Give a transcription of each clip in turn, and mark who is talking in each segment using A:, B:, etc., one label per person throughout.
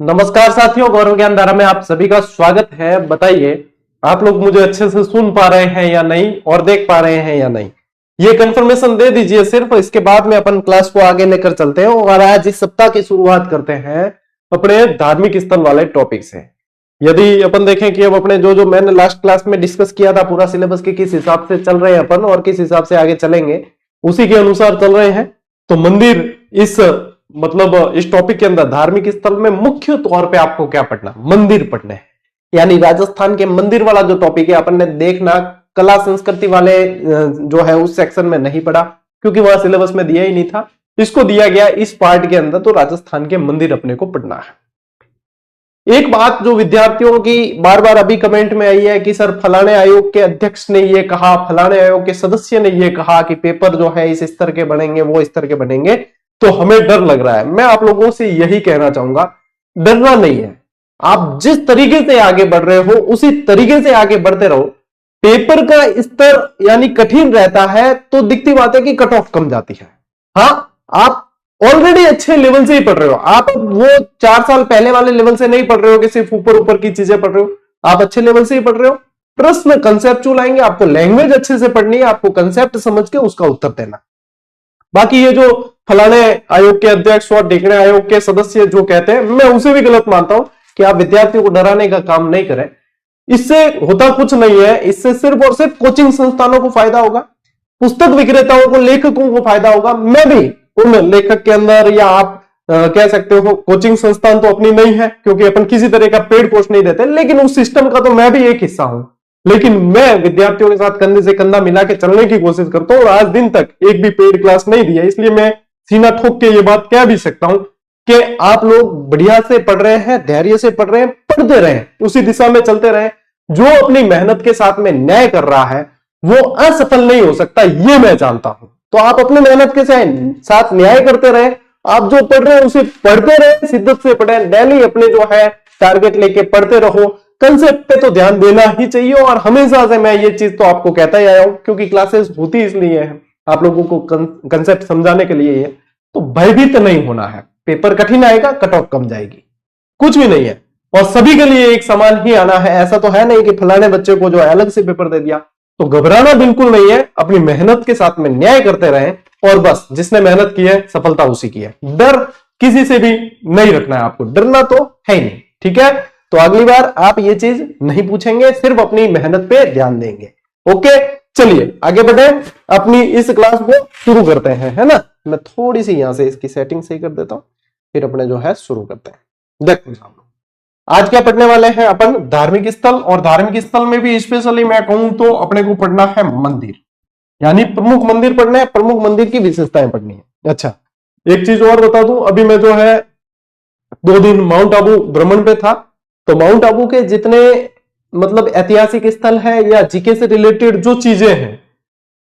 A: नमस्कार साथियों, गौरव ज्ञान धारा में आप सभी का स्वागत है। बताइए, आप लोग मुझे अच्छे से सुन पा रहे हैं या नहीं और देख पा रहे हैं या नहीं, ये कंफर्मेशन दे दीजिए सिर्फ। इसके बाद में अपन क्लास को आगे लेकर चलते हैं और आज इस सप्ताह की शुरुआत करते हैं अपने धार्मिक स्थल वाले टॉपिक से। यदि अपन देखें कि अब अपने जो मैंने लास्ट क्लास में डिस्कस किया था, पूरा सिलेबस के किस हिसाब से चल रहे हैं अपन और किस हिसाब से आगे चलेंगे, उसी के अनुसार चल रहे हैं। तो मंदिर इस टॉपिक के अंदर धार्मिक स्थल में मुख्य तौर पे आपको क्या पढ़ना, मंदिर पढ़ने हैं। यानी राजस्थान के मंदिर वाला जो टॉपिक है अपन ने देखना कला संस्कृति वाले जो है उस सेक्शन में नहीं पढ़ा, क्योंकि वहां सिलेबस में दिया ही नहीं था। इसको दिया गया इस पार्ट के अंदर, तो राजस्थान के मंदिर अपने को पढ़ना है। एक बात जो विद्यार्थियों की बार बार अभी कमेंट में आई है कि सर फलाने आयोग के अध्यक्ष ने ये कहा, फलाने आयोग के सदस्य ने ये कहा कि पेपर जो है इस स्तर के बनेंगे, वो स्तर के बनेंगे, तो हमें डर लग रहा है। मैं आप लोगों से यही कहना चाहूंगा, डरना नहीं है। आप जिस तरीके से आगे बढ़ रहे हो उसी तरीके से आगे बढ़ते रहो। पेपर का स्तर यानी कठिन रहता है तो दिखती बात है कि कट ऑफ कम जाती है। हाँ, आप ऑलरेडी अच्छे लेवल से ही पढ़ रहे हो, आप वो 4 साल पहले वाले लेवल से नहीं पढ़ रहे हो कि सिर्फ ऊपर ऊपर की चीजें पढ़ रहे हो, आप अच्छे लेवल से ही पढ़ रहे हो। प्रश्न कंसेप्चुअल आएंगे, आपको लैंग्वेज अच्छे से पढ़नी है, आपको कंसेप्ट समझ के उसका उत्तर देना। बाकी ये जो फलाने आयोग के अध्यक्ष और ढेकने आयोग के सदस्य जो कहते हैं, मैं उसे भी गलत मानता हूं कि आप विद्यार्थियों को डराने का काम नहीं करें। इससे होता कुछ नहीं है, इससे सिर्फ और सिर्फ कोचिंग संस्थानों को फायदा होगा, पुस्तक विक्रेताओं को, लेखकों को फायदा होगा। मैं भी उन लेखक के अंदर, या आप कह सकते हो कोचिंग संस्थान तो अपनी नहीं है क्योंकि अपन किसी तरह का पेड कोर्स नहीं देते, लेकिन उस सिस्टम का तो मैं भी एक हिस्सा हूं। लेकिन मैं विद्यार्थियों के साथ कंधे से कंधा मिला के चलने की कोशिश करता हूं और आज दिन तक एक भी पेड क्लास नहीं दिया। इसलिए मैं सीना ठोक के ये बात कह भी सकता हूं कि आप लोग बढ़िया से पढ़ रहे हैं, धैर्य से पढ़ रहे हैं, पढ़ते रहे, उसी दिशा में चलते रहे। जो अपनी मेहनत के साथ में न्याय कर रहा है वो असफल नहीं हो सकता, ये मैं जानता हूं। तो आप अपने मेहनत के साथ न्याय करते रहे, आप जो पढ़ रहे हैं उसे पढ़ते रहे, शिद्दत से पढ़े, डेली अपने जो है टारगेट लेके पढ़ते रहो। कंसेप्ट पे तो ध्यान देना ही चाहिए और हमेशा से मैं ये चीज तो आपको कहता ही आया हूं, क्योंकि क्लासेस होती इसलिए है, आप लोगों को कंसेप्ट समझाने के लिए है। तो भयभीत नहीं होना है, पेपर कठिन आएगा, कट ऑफ कम जाएगी, कुछ भी नहीं है। और सभी के लिए एक समान ही आना है। ऐसा तो है नहीं कि फलाने बच्चे को जो है अलग से पेपर दे दिया, तो घबराना बिल्कुल नहीं है। अपनी मेहनत के साथ में न्याय करते रहें और बस जिसने मेहनत की है सफलता उसी की है। डर किसी से भी नहीं रखना है, आपको डरना तो है ही नहीं, ठीक है। तो अगली बार आप ये चीज नहीं पूछेंगे, सिर्फ अपनी मेहनत पे ध्यान देंगे। ओके, चलिए आगे बढ़े, अपनी इस क्लास को शुरू करते हैं, है ना। मैं थोड़ी सी यहां से इसकी सेटिंग सही कर देता हूं, फिर अपने जो है शुरू करते हैं। देखो आज क्या पढ़ने वाले हैं अपन, धार्मिक स्थल। और धार्मिक स्थल में भी स्पेशली मैं कहूं तो अपने को पढ़ना है मंदिर, यानी प्रमुख मंदिर पढ़ने हैं, प्रमुख मंदिर की विशेषताएं पढ़नी है। अच्छा, एक चीज और बता दूं, अभी मैं जो है 2 दिन माउंट आबू भ्रमण पे था, तो माउंट आबू के जितने ऐतिहासिक स्थल है या जीके से रिलेटेड जो चीजें हैं,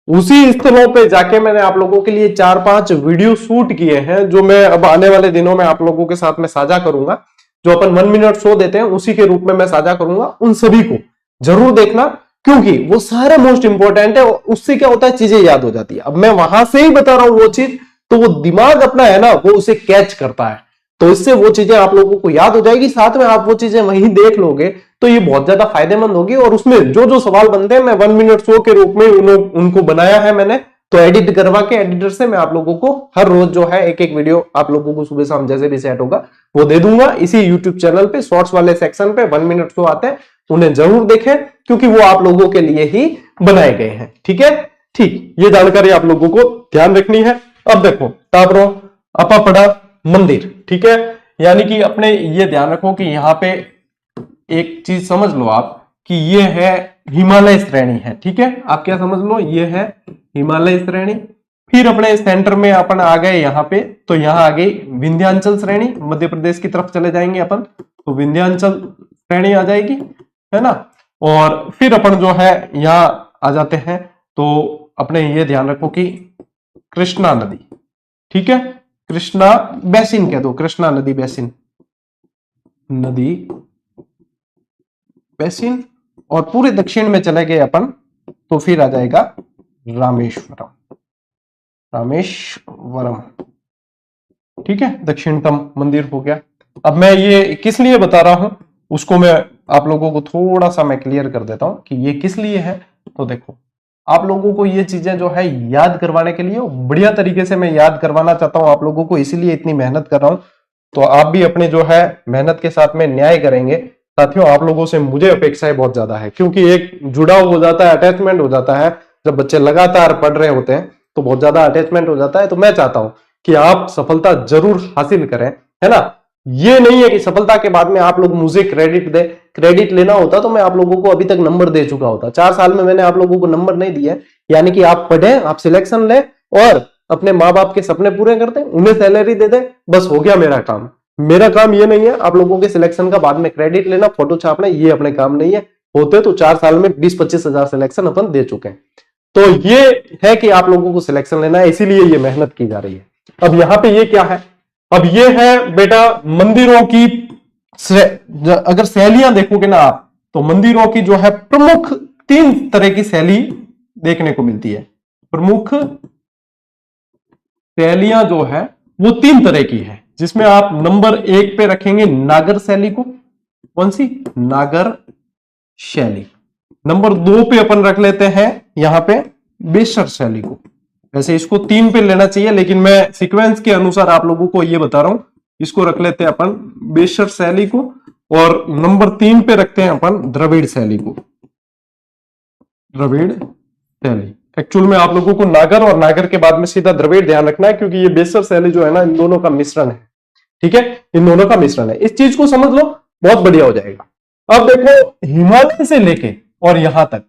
A: उसी स्थलों पे जाके मैंने आप लोगों के लिए 4-5 वीडियो शूट किए हैं, जो मैं अब आने वाले दिनों में आप लोगों के साथ में साझा करूंगा। जो अपन 1 मिनट शो देते हैं उसी के रूप में मैं साझा करूंगा, उन सभी को जरूर देखना, क्योंकि वो सारे मोस्ट इंपॉर्टेंट है। उससे क्या होता है, चीजें याद हो जाती है। अब मैं वहां से ही बता रहा हूं वो चीज, तो वो दिमाग अपना है ना, वो उसे कैच करता है, तो इससे वो चीजें आप लोगों को याद हो जाएगी। साथ में आप वो चीजें वहीं देख लोगे तो ये बहुत ज्यादा फायदेमंद होगी। और उसमें जो जो सवाल बनते हैं, मैं 1 मिनट शो के रूप में उनको बनाया है मैंने, तो एडिट करवा के एडिटर से मैं आप लोगों को हर रोज जो है एक एक वीडियो आप लोगों को सुबह शाम जैसे भी सेट होगा वो दे दूंगा। इसी यूट्यूब चैनल पे शॉर्ट्स वाले सेक्शन पे 1 मिनट शो आते हैं, उन्हें जरूर देखें, क्योंकि वो आप लोगों के लिए ही बनाए गए हैं। ठीक है, ठीक, ये जानकारी आप लोगों को ध्यान रखनी है। अब देखो तापरो अपा पड़ा मंदिर, ठीक है, यानी कि अपने ये ध्यान रखो कि यहाँ पे एक चीज समझ लो आप कि ये है हिमालय श्रेणी है, ठीक है। आप क्या समझ लो, ये है हिमालय श्रेणी। फिर अपने सेंटर में अपन आ गए यहाँ पे, तो यहाँ आ गई विंध्याचल श्रेणी, मध्य प्रदेश की तरफ चले जाएंगे अपन, तो विंध्याचल श्रेणी आ जाएगी, है ना। और फिर अपन जो है यहाँ आ जाते हैं, तो अपने ये ध्यान रखो कि कृष्णा नदी, ठीक है, कृष्णा बेसिन कह दो, कृष्णा नदी बेसिन, नदी बेसिन। और पूरे दक्षिण में चले गए अपन, तो फिर आ जाएगा रामेश्वरम, रामेश्वरम, ठीक है, दक्षिणतम मंदिर हो गया। अब मैं ये किस लिए बता रहा हूं उसको मैं आप लोगों को थोड़ा सा मैं क्लियर कर देता हूं कि ये किस लिए है। तो देखो, आप लोगों को ये चीजें जो है याद करवाने के लिए बढ़िया तरीके से मैं याद करवाना चाहता हूं आप लोगों को, इसीलिए इतनी मेहनत कर रहा हूं। तो आप भी अपने जो है मेहनत के साथ में न्याय करेंगे। साथियों, आप लोगों से मुझे अपेक्षाएं बहुत ज्यादा है, क्योंकि एक जुड़ाव हो जाता है, अटैचमेंट हो जाता है। जब बच्चे लगातार पढ़ रहे होते हैं तो बहुत ज्यादा अटैचमेंट हो जाता है। तो मैं चाहता हूं कि आप सफलता जरूर हासिल करें, है ना। ये नहीं है कि सफलता के बाद में आप लोग मुझे क्रेडिट दे। क्रेडिट लेना होता तो मैं आप लोगों को अभी तक नंबर दे चुका होता। 4 साल में मैंने आप लोगों को नंबर नहीं दिया। यानी कि आप पढ़े, आप सिलेक्शन लें और अपने माँ बाप के सपने पूरे करते, उन्हें सैलरी दे दे, बस हो गया मेरा काम। मेरा काम ये नहीं है आप लोगों के सिलेक्शन का बाद में क्रेडिट लेना, फोटो छापना, ये अपने काम नहीं है। होते तो 4 साल में 20-25 हजार सिलेक्शन अपन दे चुके हैं। तो ये है कि आप लोगों को सिलेक्शन लेना है, इसीलिए ये मेहनत की जा रही है। अब यहां पे ये क्या है? अब ये है बेटा मंदिरों की अगर शैलियां देखोगे ना आप, तो मंदिरों की जो है प्रमुख 3 तरह की शैली देखने को मिलती है। प्रमुख शैलियां जो है वो 3 तरह की है, जिसमें आप नंबर 1 पे रखेंगे नागर शैली को। कौन सी? नागर शैली। नंबर 2 पे अपन रख लेते हैं यहां पे बेसर शैली को। वैसे इसको 3 पे लेना चाहिए, लेकिन मैं सीक्वेंस के अनुसार आप लोगों को ये बता रहा हूं। इसको रख लेते हैं अपन बेसर शैली को, और नंबर 3 पे रखते हैं अपन द्रविड़ शैली को। द्रविड़ शैली एक्चुअल में आप लोगों को नागर और नागर के बाद में सीधा द्रविड़ ध्यान रखना है, क्योंकि ये बेसर शैली जो है ना, इन दोनों का मिश्रण है। ठीक है, इन दोनों का मिश्रण है। इस चीज को समझ लो, बहुत बढ़िया हो जाएगा। अब देखो, हिमालय से लेके और यहां तक,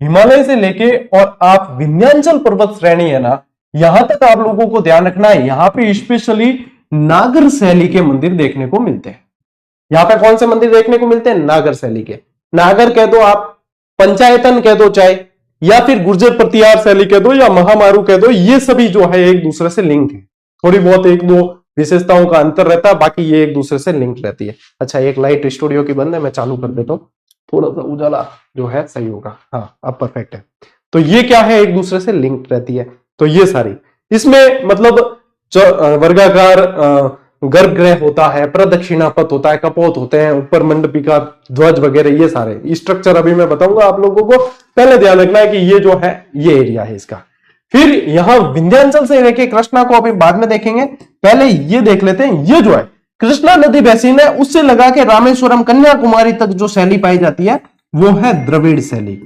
A: हिमालय से लेके और आप विंध्याचल पर्वत श्रेणी है ना, यहां तक आप लोगों को ध्यान रखना है। यहां पे स्पेशली नागर शैली के मंदिर देखने को मिलते हैं। यहां पे कौन से मंदिर देखने को मिलते हैं? नागर शैली के। नागर कह दो आप, पंचायतन कह दो चाहे, या फिर गुर्जर प्रतिहार शैली कह दो, या महामारू कह दो, ये सभी जो है एक दूसरे से लिंक है। थोड़ी बहुत 1-2 विशेषताओं का अंतर रहता है, बाकी ये एक दूसरे से लिंक रहती है। अच्छा, एक लाइट स्टूडियो की बंद है, मैं चालू कर देता हूं, थोड़ा सा उजाला जो है सही होगा। हाँ, अब परफेक्ट है। तो ये क्या है? एक दूसरे से लिंक रहती है। तो ये सारी इसमें मतलब वर्गाकार गर्भगृह होता है, प्रदक्षिणा पथ होता है, कपोत होते हैं, ऊपर मंडपिका, ध्वज वगैरह, ये सारे स्ट्रक्चर अभी मैं बताऊंगा आप लोगों को। पहले ध्यान रखना है कि ये जो है ये एरिया है इसका। फिर यहां विंध्याचल से लेके कृष्णा को अभी बाद में देखेंगे, पहले ये देख लेते हैं। ये जो है कृष्णा नदी बेसिन है, उससे लगा के रामेश्वरम कन्याकुमारी तक जो शैली पाई जाती है वो है द्रविड़ शैली।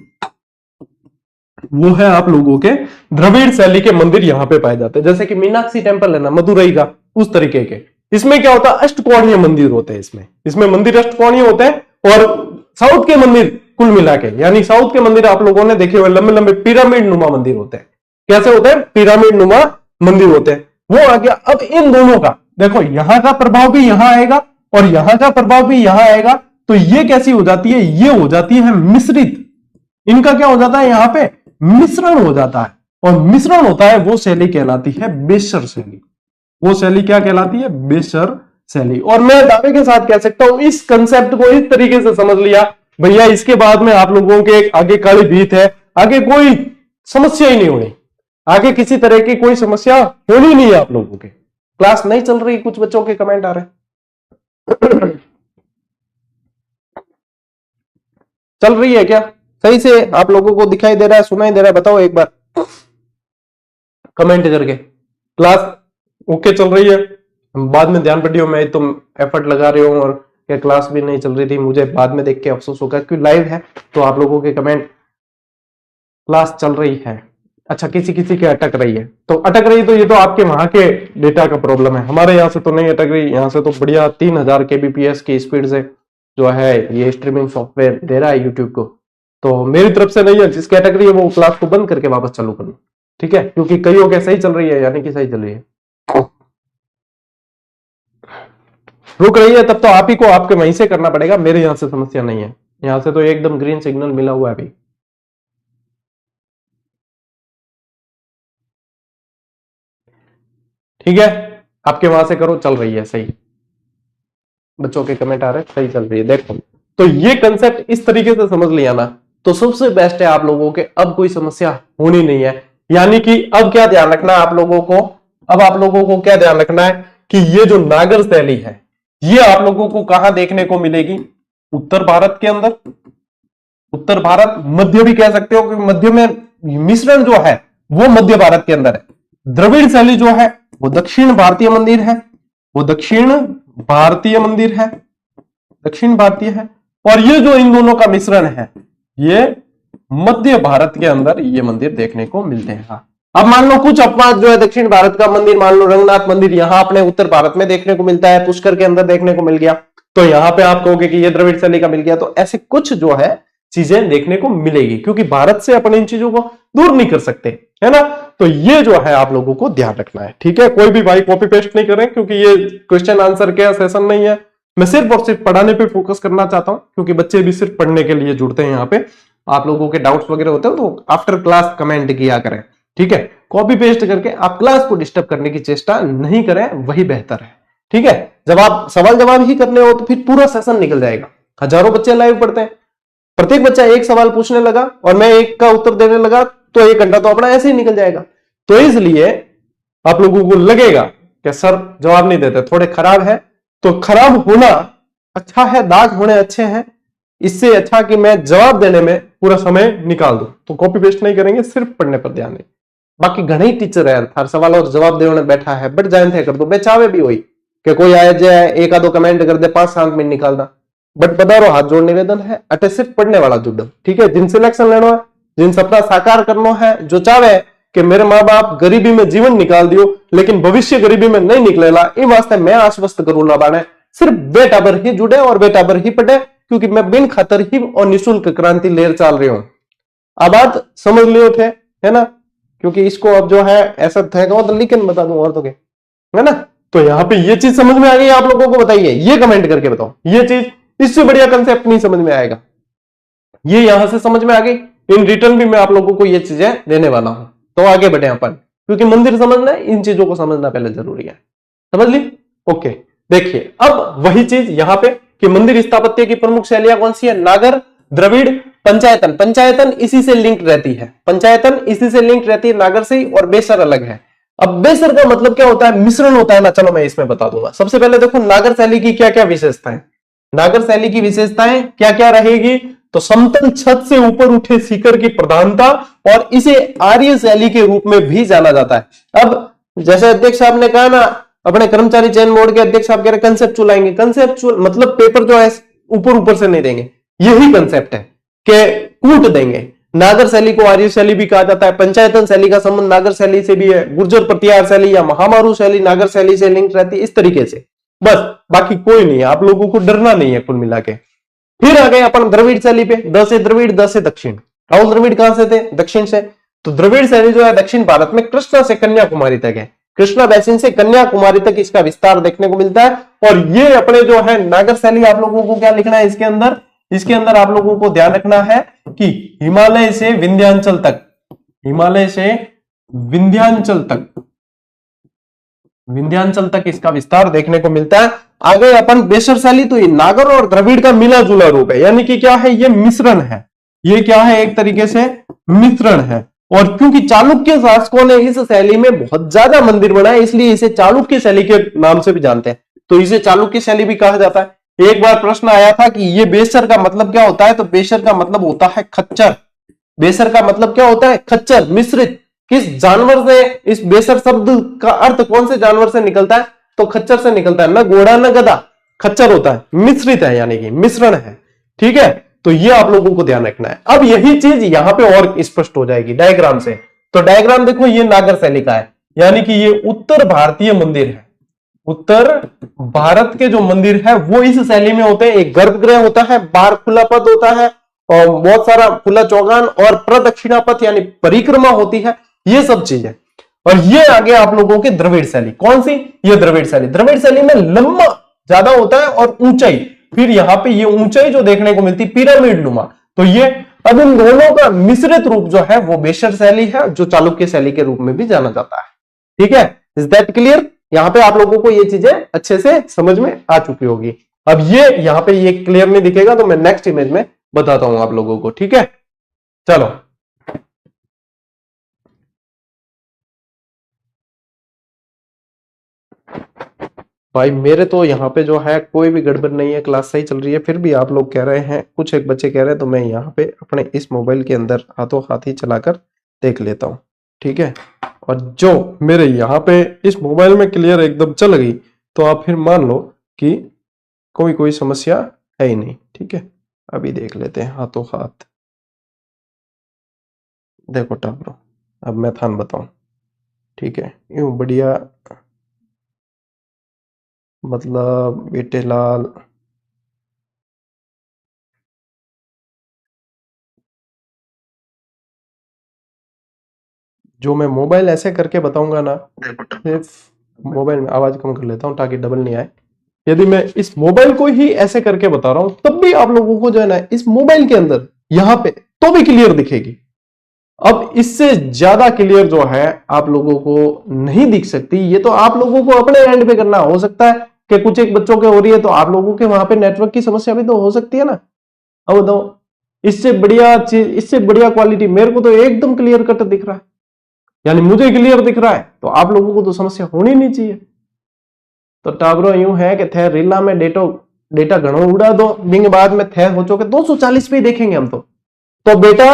A: वो है आप लोगों के द्रविड़ शैली के मंदिर यहां पे पाए जाते हैं। जैसे कि मीनाक्षी टेम्पल है ना मदुरई का, उस तरीके के। इसमें क्या होता है? अष्टकोणीय मंदिर होते हैं। इसमें मंदिर अष्टकोणीय होते हैं। और साउथ के मंदिर कुल मिला के, यानी साउथ के मंदिर आप लोगों ने देखे हुए लंबे लंबे पिरामिड नुमा मंदिर होते हैं। कैसे होते हैं? पिरामिड नुमा मंदिर होते हैं। वो आ गया। अब इन दोनों का देखो, यहां का प्रभाव भी यहां आएगा और यहां का प्रभाव भी यहां आएगा। तो ये कैसी हो जाती है? ये हो जाती है मिश्रित। इनका क्या हो जाता है? यहां पे मिश्रण हो जाता है, और मिश्रण होता है वो शैली कहलाती है बेसर शैली। वो शैली क्या कहलाती है? बेसर शैली। और मैं दावे के साथ कह सकता हूं, इस कंसेप्ट को इस तरीके से समझ लिया भैया, इसके बाद में आप लोगों के आगे काली भीत है, आगे कोई समस्या ही नहीं होनी, आगे किसी तरह की कोई समस्या होनी नहीं है आप लोगों के। क्लास नहीं चल रही, कुछ बच्चों के कमेंट आ रहे हैं। चल रही है क्या? सही से आप लोगों को दिखाई दे रहा है, सुनाई दे रहा है? बताओ एक बार कमेंट करके। क्लास ओके चल रही है? बाद में ध्यान पड़ी हो, मैं तो एफर्ट लगा रही हूँ और क्या क्लास भी नहीं चल रही थी, मुझे बाद में देख के अफसोस होगा, क्योंकि लाइव है तो आप लोगों के कमेंट क्लास चल रही है। अच्छा, किसी किसी के अटक रही है, तो अटक रही तो ये तो आपके वहां के डेटा का प्रॉब्लम है, हमारे यहाँ से तो नहीं अटक रही। यहाँ से तो बढ़िया 3000 kbps की स्पीड से जो है ये स्ट्रीमिंग सॉफ्टवेयर दे रहा है यूट्यूब को। तो मेरी तरफ से नहीं है, जिसकी अटक रही है वो क्लास को बंद करके वापस चालू करना, ठीक है? क्योंकि कई हो गया सही चल रही है, यानी कि सही चल रही है। रुक रही है तब तो आप ही को आपके वहीं से करना पड़ेगा, मेरे यहां से समस्या नहीं है। यहां से तो एकदम ग्रीन सिग्नल मिला हुआ है अभी। ठीक है, आपके वहां से करो, चल रही है सही। बच्चों के कमेंट आ रहे हैं, सही चल रही है। देखो, तो ये कंसेप्ट इस तरीके से समझ लिया ना, तो सबसे बेस्ट है आप लोगों के, अब कोई समस्या होनी नहीं है। यानी कि अब क्या ध्यान रखना है आप लोगों को? अब आप लोगों को क्या ध्यान रखना है कि ये जो नागर शैली है, ये आप लोगों को कहां देखने को मिलेगी? उत्तर भारत के अंदर, उत्तर भारत, मध्य भी कह सकते हो कि मध्य में मिश्रण जो है वो मध्य भारत के अंदर है। द्रविड़ शैली जो है वो दक्षिण भारतीय मंदिर है, वो दक्षिण भारतीय मंदिर है, दक्षिण भारतीय है। और ये जो इन दोनों का मिश्रण है ये मध्य भारत के अंदर ये मंदिर देखने को मिलते हैं। अब मान लो कुछ अपवाद जो है, दक्षिण भारत का मंदिर, मान लो रंगनाथ मंदिर यहां अपने उत्तर भारत में देखने को मिलता है, पुष्कर के अंदर देखने को मिल गया, तो यहां पे आप कहोगे कि ये द्रविड़ शैली का मिल गया। तो ऐसे कुछ जो है चीजें देखने को मिलेगी, क्योंकि भारत से अपन इन चीजों को दूर नहीं कर सकते, है ना। तो ये जो है आप लोगों को ध्यान रखना है, ठीक है। कोई भी भाई कॉपी पेस्ट नहीं करें, क्योंकि ये क्वेश्चन आंसर का सेशन नहीं है। मैं सिर्फ और सिर्फ पढ़ाने पे फोकस करना चाहता हूं, क्योंकि बच्चे भी सिर्फ पढ़ने के लिए जुड़ते हैं यहाँ पे। आप लोगों के डाउट्स वगैरह होते हैं तो आफ्टर क्लास कमेंट किया करें, ठीक है। कॉपी पेस्ट करके आप क्लास को डिस्टर्ब करने की चेष्टा नहीं करें, वही बेहतर है, ठीक है। जब आप सवाल जवाब ही करने हो तो फिर पूरा सेशन निकल जाएगा। हजारों बच्चे लाइव पढ़ते हैं, प्रत्येक बच्चा एक सवाल पूछने लगा और मैं एक का उत्तर देने लगा तो 1 घंटा तो अपना ऐसे ही निकल जाएगा। तो इसलिए आप लोगों को लगेगा कि सर जवाब नहीं देते, थोड़े खराब है, तो खराब होना अच्छा है, दाग होने अच्छे हैं। इससे अच्छा कि मैं जवाब देने में पूरा समय निकाल दूं। तो कॉपी पेस्ट नहीं करेंगे, सिर्फ पढ़ने पर ध्यान दें। बाकी घने ही टीचर है यार, हर सवाल और जवाब देने बैठा है, बट जान थे कर दो, बेचावे भी हुई कि कोई आया जाए एक आधो कमेंट कर दे, 5-7 मिनट निकालना। बट बता रहा, हाथ जोड़ निवेदन है, अटे सिर्फ पढ़ने वाला जुड़ो, ठीक है। जिन सिलेक्शन लेना है, जिन सपना साकार करना है, जो चाहे कि मेरे माँ बाप गरीबी में जीवन निकाल दियो लेकिन भविष्य गरीबी में नहीं निकलेला, इन वास्ते मैं आश्वस्त करूँ ना बाने, सिर्फ बेटा भर ही जुड़े और बेटा भर ही पढ़े, क्योंकि मैं बिन खातर ही और निःशुल्क क्रांति लेर चाल रही हूं। अब बात समझ लियो थे, है ना। क्योंकि इसको अब जो है ऐसा थेगा तो लिख बता दूं और तो क्या, है ना। तो यहाँ पे ये चीज समझ में आ गई आप लोगों को? बताइए, ये कमेंट करके बताओ, ये चीज, इससे बढ़िया कंसेप्ट नहीं समझ में आएगा। ये यहां से समझ में आ गई। इन रिटर्न भी मैं आप लोगों को ये चीजें देने वाला हूं। तो आगे बढ़े अपन, क्योंकि मंदिर समझना है, इन चीजों को समझना पहले जरूरी है। समझ ली? ओके, देखिए अब वही चीज यहां पे कि मंदिर स्थापत्य की प्रमुख शैलियां कौन सी है? नागर, द्रविड़, पंचायतन। पंचायतन इसी से लिंक रहती है, पंचायतन इसी से लिंक रहती है नागर से, और बेसर अलग है। अब बेसर का मतलब क्या होता है? मिश्रण होता है ना। चलो मैं इसमें बता दूंगा। सबसे पहले देखो नागर शैली की क्या क्या विशेषताएं। नागर शैली की विशेषताएं क्या क्या रहेगी? तो समतल छत से ऊपर उठे शिखर की प्रधानता, और इसे आर्य शैली के रूप में भी जाना जाता है। अब जैसे अध्यक्ष साहब ने कहा ना, अपने कर्मचारी चयन बोर्ड के अध्यक्ष साहब कह रहे कंसेप्चुअल आएंगे। कंसेप्चुअल मतलब पेपर जो है ऊपर ऊपर से नहीं देंगे, यही कंसेप्ट है कि कूट देंगे। नागर शैली को आर्य शैली भी कहा जाता है। पंचायतन शैली का संबंध नागर शैली से भी है। गुर्जर प्रतिहार शैली या महामारू शैली नागर शैली से लिंक रहती है, इस तरीके से। बस, बाकी कोई नहीं है, आप लोगों को डरना नहीं है कुल मिला के। फिर आ गए अपन द्रविड़ शैली पे। द से द्रविड़, द से दक्षिण। राहुल द्रविड़ कहां से थे? दक्षिण से। तो द्रविड़ शैली जो है दक्षिण भारत में कृष्णा से कन्याकुमारी तक है। कृष्णा बैसिन से कन्याकुमारी तक इसका विस्तार देखने को मिलता है। और ये अपने जो है नागर शैली, आप लोगों को क्या लिखना है इसके अंदर? इसके अंदर आप लोगों को ध्यान रखना है कि हिमालय से विंध्याचल तक, हिमालय से विंध्याचल तक, विंध्याचल तक इसका विस्तार देखने को मिलता है। आगे अपन बेसर शैली, तो ये नागर और द्रविड़ का मिला जुला रूप है, यानी कि क्या है? ये मिश्रण है। ये क्या है? एक तरीके से मिश्रण है। और क्योंकि चालुक्य शासकों ने इस शैली में बहुत ज्यादा मंदिर बनाए, इसलिए इसे चालुक्य शैली के नाम से भी जानते हैं। तो इसे चालुक्य शैली भी कहा जाता है। एक बार प्रश्न आया था कि ये बेसर का मतलब क्या होता है? तो बेसर का मतलब होता है खच्चर। बेसर का मतलब क्या होता है? खच्चर, मिश्रित। किस जानवर से इस बेसर शब्द का अर्थ कौन से जानवर से निकलता है? तो खच्चर से निकलता है। न घोड़ा न गधा, खच्चर होता है, मिश्रित है, यानी कि मिश्रण है, ठीक है। तो ये आप लोगों को ध्यान रखना है। अब यही चीज यहां पे और स्पष्ट हो जाएगी डायग्राम से। तो डायग्राम देखो, ये नागर शैली का है, यानी कि ये उत्तर भारतीय मंदिर है। उत्तर भारत के जो मंदिर है वो इस शैली में होते हैं। एक गर्भगृह होता है, बाहर खुला पद होता है, और बहुत सारा खुला चौगान, और प्रदक्षिणा पथ यानी परिक्रमा होती है, ये सब चीजें। और ये आगे आप लोगों की द्रविड़ शैली। कौन सी? ये द्रविड़ शैली। द्रविड़ शैली में लंबा ज्यादा होता है और ऊंचाई, फिर यहां पे ये ऊंचाई जो देखने को मिलती पिरामिड नुमा। तो ये अब इन दोनों का मिश्रित रूप जो है वो बेसर शैली है, जो चालुक्य शैली के रूप में भी जाना जाता है। ठीक है, इज दैट क्लियर? यहां पे आप लोगों को ये चीजें अच्छे से समझ में आ चुकी होगी। अब ये यहां पे ये क्लियर नहीं दिखेगा तो मैं नेक्स्ट इमेज में बताता हूं आप लोगों को, ठीक है। चलो, भाई मेरे तो यहाँ पे जो है कोई भी गड़बड़ नहीं है, क्लास सही चल रही है, फिर भी आप लोग कह रहे हैं, कुछ एक बच्चे कह रहे हैं, तो मैं यहाँ पे अपने इस मोबाइल के अंदर हाथों हाथ ही चलाकर देख लेता हूँ, ठीक है। और जो मेरे यहाँ पे इस मोबाइल में क्लियर एकदम चल गई तो आप फिर मान लो कि कोई समस्या है ही नहीं, ठीक है। अभी देख लेते हैं हाथों हाथ। देखो टाब्रो, अब मैं थान बताऊं, ठीक है। यूं बढ़िया, मतलब बेटे लाल, जो मैं मोबाइल ऐसे करके बताऊंगा ना, सिर्फ मोबाइल में आवाज कम कर लेता हूं ताकि डबल नहीं आए। यदि मैं इस मोबाइल को ही ऐसे करके बता रहा हूं तब भी आप लोगों को जो है ना इस मोबाइल के अंदर यहां पे तो भी क्लियर दिखेगी। अब इससे ज्यादा क्लियर जो है आप लोगों को नहीं दिख सकती। ये तो आप लोगों को अपने एंड पे करना, हो सकता है कि कुछ एक बच्चों के हो रही है तो आप लोगों के वहां पे नेटवर्क की समस्या भी तो हो सकती है ना। अब बताओ, इससे बढ़िया चीज, इससे बढ़िया क्वालिटी मेरे को तो एकदम क्लियर कट दिख रहा है, यानी मुझे क्लियर दिख रहा है, तो आप लोगों को तो समस्या होनी नहीं चाहिए। तो टाबरो यूं है कि थे रीला में डेटा घणो उड़ा दो, बिंग बाद में थे हो चुके 240 पे देखेंगे हम तो बेटा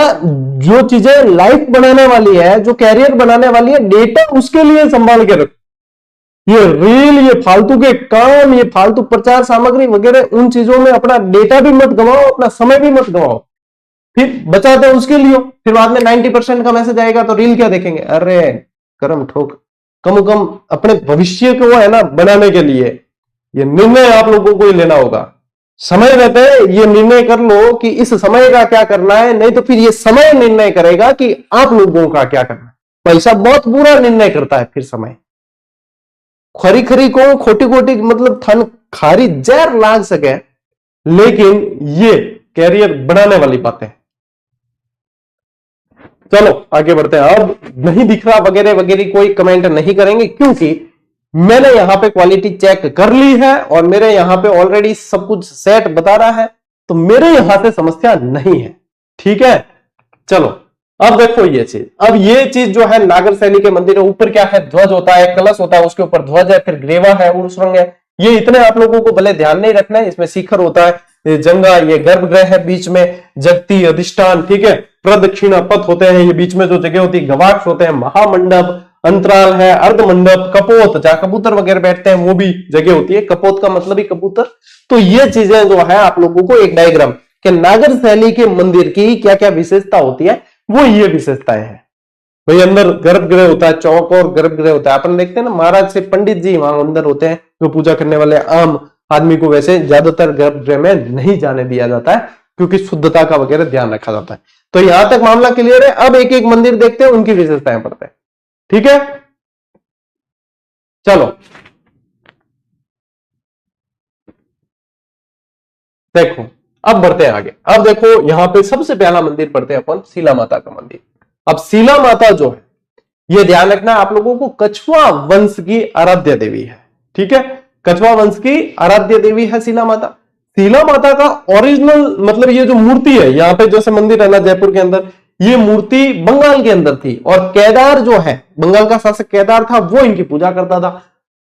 A: जो चीजें लाइफ बनाने वाली है, जो कैरियर बनाने वाली है, डेटा उसके लिए संभाल के रखो। ये रील, ये फालतू के काम, ये फालतू प्रचार सामग्री वगैरह, उन चीजों में अपना डेटा भी मत गवाओ, अपना समय भी मत गवाओ। फिर बचाते उसके लिए, फिर बाद में 90% का मैसेज आएगा तो रील क्या देखेंगे। अरे कर्म ठोक, कम से कम अपने भविष्य को है ना बनाने के लिए ये निर्णय आप लोगों को ही लेना होगा। समय रहते ये निर्णय कर लो कि इस समय का क्या करना है, नहीं तो फिर ये समय निर्णय करेगा कि आप लोगों का क्या करना है। पैसा बहुत बुरा निर्णय करता है फिर समय। खरी खरी को खोटी खोटी मतलब थन खारी जहर लाग सके, लेकिन ये कैरियर बनाने वाली बातें। चलो आगे बढ़ते हैं। अब नहीं दिख रहा वगैरह वगैरह कोई कमेंट नहीं करेंगे, क्योंकि मैंने यहां पे क्वालिटी चेक कर ली है और मेरे यहां पे ऑलरेडी सब कुछ सेट बता रहा है, तो मेरे यहां से समस्या नहीं है, ठीक है। चलो अब देखो ये चीज, अब ये चीज जो है नागर शैली के मंदिर है, ऊपर क्या है, ध्वज होता है, कलश होता है, उसके ऊपर ध्वज है, फिर ग्रेवा है, उर्सरंग है। ये इतने आप लोगों को भले ध्यान नहीं रखना है। इसमें शिखर होता है, ये जंगा, ये गर्भगृह है, बीच में जगती अधिष्ठान, ठीक है, प्रदक्षिणा पथ होते हैं, ये बीच में जो जगह होती है गवाक्ष होते हैं, महामंडप, अंतराल है, अर्ध मंडप, कपोत जहां कबूतर वगैरह बैठते हैं वो भी जगह होती है। कपोत का मतलब ही कबूतर। तो ये चीजें जो है आप लोगों को एक डायग्राम कि नागर शैली के मंदिर की क्या क्या विशेषता होती है, वो ये विशेषताएं हैं। भाई अंदर गर्भगृह होता है, चौक और गर्भगृह होता है। अपन देखते हैं ना, महाराज से पंडित जी वहां अंदर होते हैं जो पूजा करने वाले। आम आदमी को वैसे ज्यादातर गर्भगृह में नहीं जाने दिया जाता है, क्योंकि शुद्धता का वगैरह ध्यान रखा जाता है। तो यहां तक मामला क्लियर है। अब एक एक मंदिर देखते हैं, उनकी विशेषताएं पढ़ते हैं, ठीक है। चलो देखो, अब बढ़ते हैं आगे। अब देखो यहां पे सबसे पहला मंदिर पढ़ते हैं अपन, शीला माता का मंदिर। अब शीला माता जो है, ये ध्यान रखना आप लोगों को, कछवा वंश की आराध्य देवी है, ठीक है। कछवा वंश की आराध्य देवी है शीला माता। शीला माता का ओरिजिनल मतलब ये जो मूर्ति है यहाँ पे, जैसे मंदिर है ना जयपुर के अंदर, ये मूर्ति बंगाल के अंदर थी, और केदार जो है, बंगाल का शासक केदार था, वो इनकी पूजा करता था।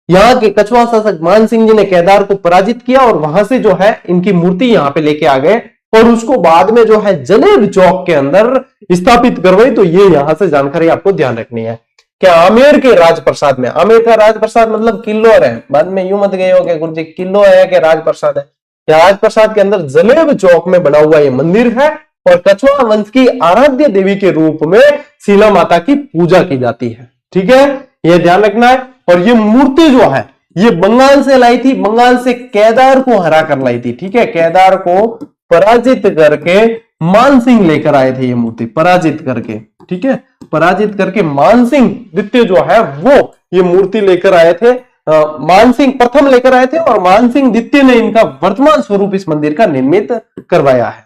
A: यहाँ के कछवा शासक मान सिंह जी ने केदार को पराजित किया और वहां से जो है इनकी मूर्ति यहाँ पे लेके आ गए, और उसको बाद में जो है जलेब चौक के अंदर स्थापित करवाई। तो ये यहां से जानकारी आपको ध्यान रखनी है कि आमेर के राजप्रसाद में, आमेर का राजप्रसाद मतलब किल्लोर है, बाद में यूं मत गए हो कि गुरुजी किलो है कि राजप्रसाद है। राजप्रसाद के अंदर जलेब चौक में बना हुआ ये मंदिर है, और कछवा वंश की आराध्य देवी के रूप में शीला माता की पूजा की जाती है, ठीक है, ये ध्यान रखना है। और ये मूर्ति जो है ये बंगाल से लाई थी, बंगाल से केदार को हरा कर लाई थी, ठीक है। केदार को पराजित करके मानसिंह लेकर आए थे ये मूर्ति, पराजित करके, ठीक है, पराजित करके मानसिंह द्वितीय जो है वो ये मूर्ति लेकर आए थे। मानसिंह प्रथम लेकर आए थे, और मानसिंह द्वितीय ने इनका वर्तमान स्वरूप इस मंदिर का निर्मित करवाया है।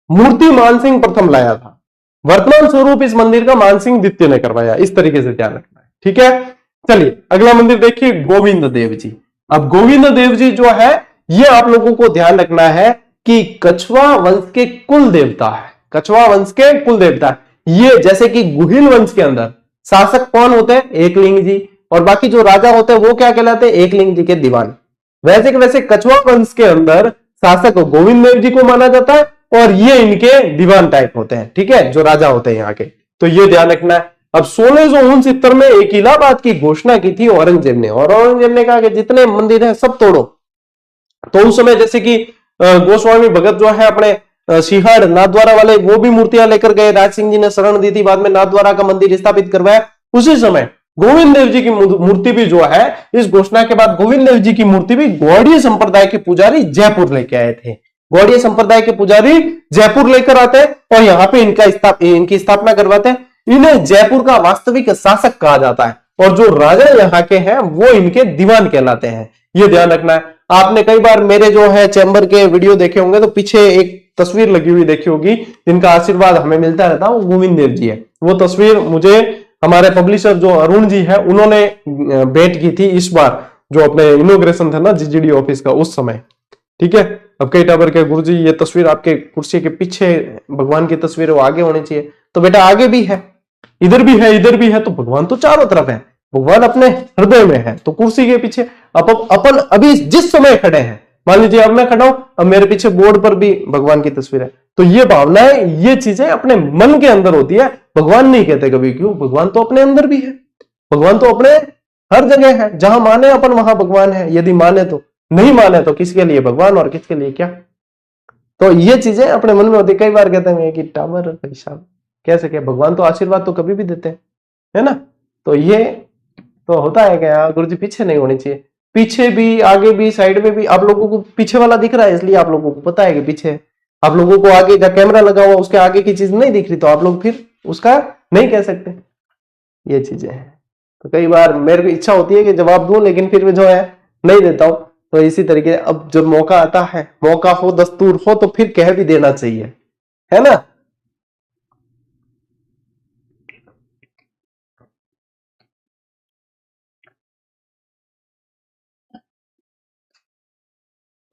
A: मूर्ति मानसिंह प्रथम लाया था, वर्तमान स्वरूप इस मंदिर का मानसिंह द्वितीय ने करवाया। इस तरीके से ध्यान रखना है, ठीक है। चलिए अगला मंदिर देखिए, गोविंद देव जी। अब गोविंद देव जी जो है, ये आप लोगों को ध्यान रखना है कि कछवा वंश के कुल देवता है, कछवा वंश के कुल देवता है। ये जैसे कि गुहिल वंश के अंदर शासक कौन होते हैं, एकलिंग जी, और बाकी जो राजा होते हैं वो क्या कहलाते हैं, एकलिंग जी के दीवान। वैसे के वैसे कछुआ वंश के अंदर शासक गोविंद देव जी को माना जाता है, और ये इनके दीवान टाइप होते हैं, ठीक है, जो राजा होते हैं यहाँ के। तो ये ध्यान रखना है। अब 1669 में एक इलाहाबाद की घोषणा की थी औरंगजेब ने, और औरंगजेब ने कहा कि जितने मंदिर हैं सब तोड़ो। तो उस समय जैसे कि गोस्वामी भगत जो है अपने सिंहड़ नाथद्वारा वाले, वो भी मूर्तियां लेकर गए, राज सिंह जी ने शरण दी थी, बाद में नाथद्वारा का मंदिर स्थापित करवाया। उसी समय गोविंद देव जी की मूर्ति भी जो है, इस घोषणा के बाद गोविंद देव जी की मूर्ति भी गौड़ीय संप्रदाय के पुजारी जयपुर लेके आए थे। गौड़ीय संप्रदाय के पुजारी जयपुर लेकर आते हैं और यहाँ पे इनकी स्थापना करवाते हैं। इन्हें जयपुर का वास्तविक शासक कहा जाता है, और जो राजा यहाँ के हैं वो इनके दीवान कहलाते हैं। ये ध्यान रखना है। आपने कई बार मेरे जो है चैम्बर के वीडियो देखे होंगे, तो पीछे एक तस्वीर लगी हुई देखी होगी, जिनका आशीर्वाद हमें मिलता रहता है, वो गोविंद देव जी है। वो तस्वीर मुझे हमारे पब्लिशर जो अरुण जी है उन्होंने भेंट की थी इस बार, जो अपने इनोग्रेशन था ना जीजीडी ऑफिस का, उस समय, ठीक है। अब कई टावर के गुरुजी, ये तस्वीर आपके कुर्सी के पीछे भगवान की तस्वीर वो आगे होनी चाहिए, तो बेटा आगे भी है, इधर भी है, इधर भी है, तो भगवान तो चारों तरफ है, भगवान अपने हृदय में है। तो कुर्सी के पीछे अपन अभी जिस समय खड़े हैं, मान लीजिए अब मैं खड़ा हूं, अब मेरे पीछे बोर्ड पर भी भगवान की तस्वीर है। तो ये भावनाएं, ये चीजें अपने मन के अंदर होती है, भगवान नहीं कहते कभी। क्यों? भगवान तो अपने अंदर भी है, भगवान तो अपने हर जगह है। जहां माने अपन वहां भगवान है, यदि माने तो, नहीं माने तो किसके लिए भगवान और किसके लिए क्या। तो ये चीजें अपने मन में होती। कई बार कहते हैं कि टावर पैसा कैसे, क्या भगवान तो आशीर्वाद तो कभी भी देते हैं, है ना। तो ये तो होता है क्या, गुरु जी पीछे नहीं होनी चाहिए, पीछे भी, आगे भी, साइड में भी। आप लोगों को पीछे वाला दिख रहा है, इसलिए आप लोगों को पता है कि पीछे है। आप लोगों को आगे जब कैमरा लगा हुआ उसके आगे की चीज नहीं दिख रही, तो आप लोग फिर उसका नहीं कह सकते। ये चीजें हैं। तो कई बार मेरे को इच्छा होती है कि जवाब दूं, लेकिन फिर भी जो है नहीं देता हूं। तो इसी तरीके अब जब मौका आता है, मौका हो, दस्तूर हो, तो फिर कह भी देना चाहिए, है ना।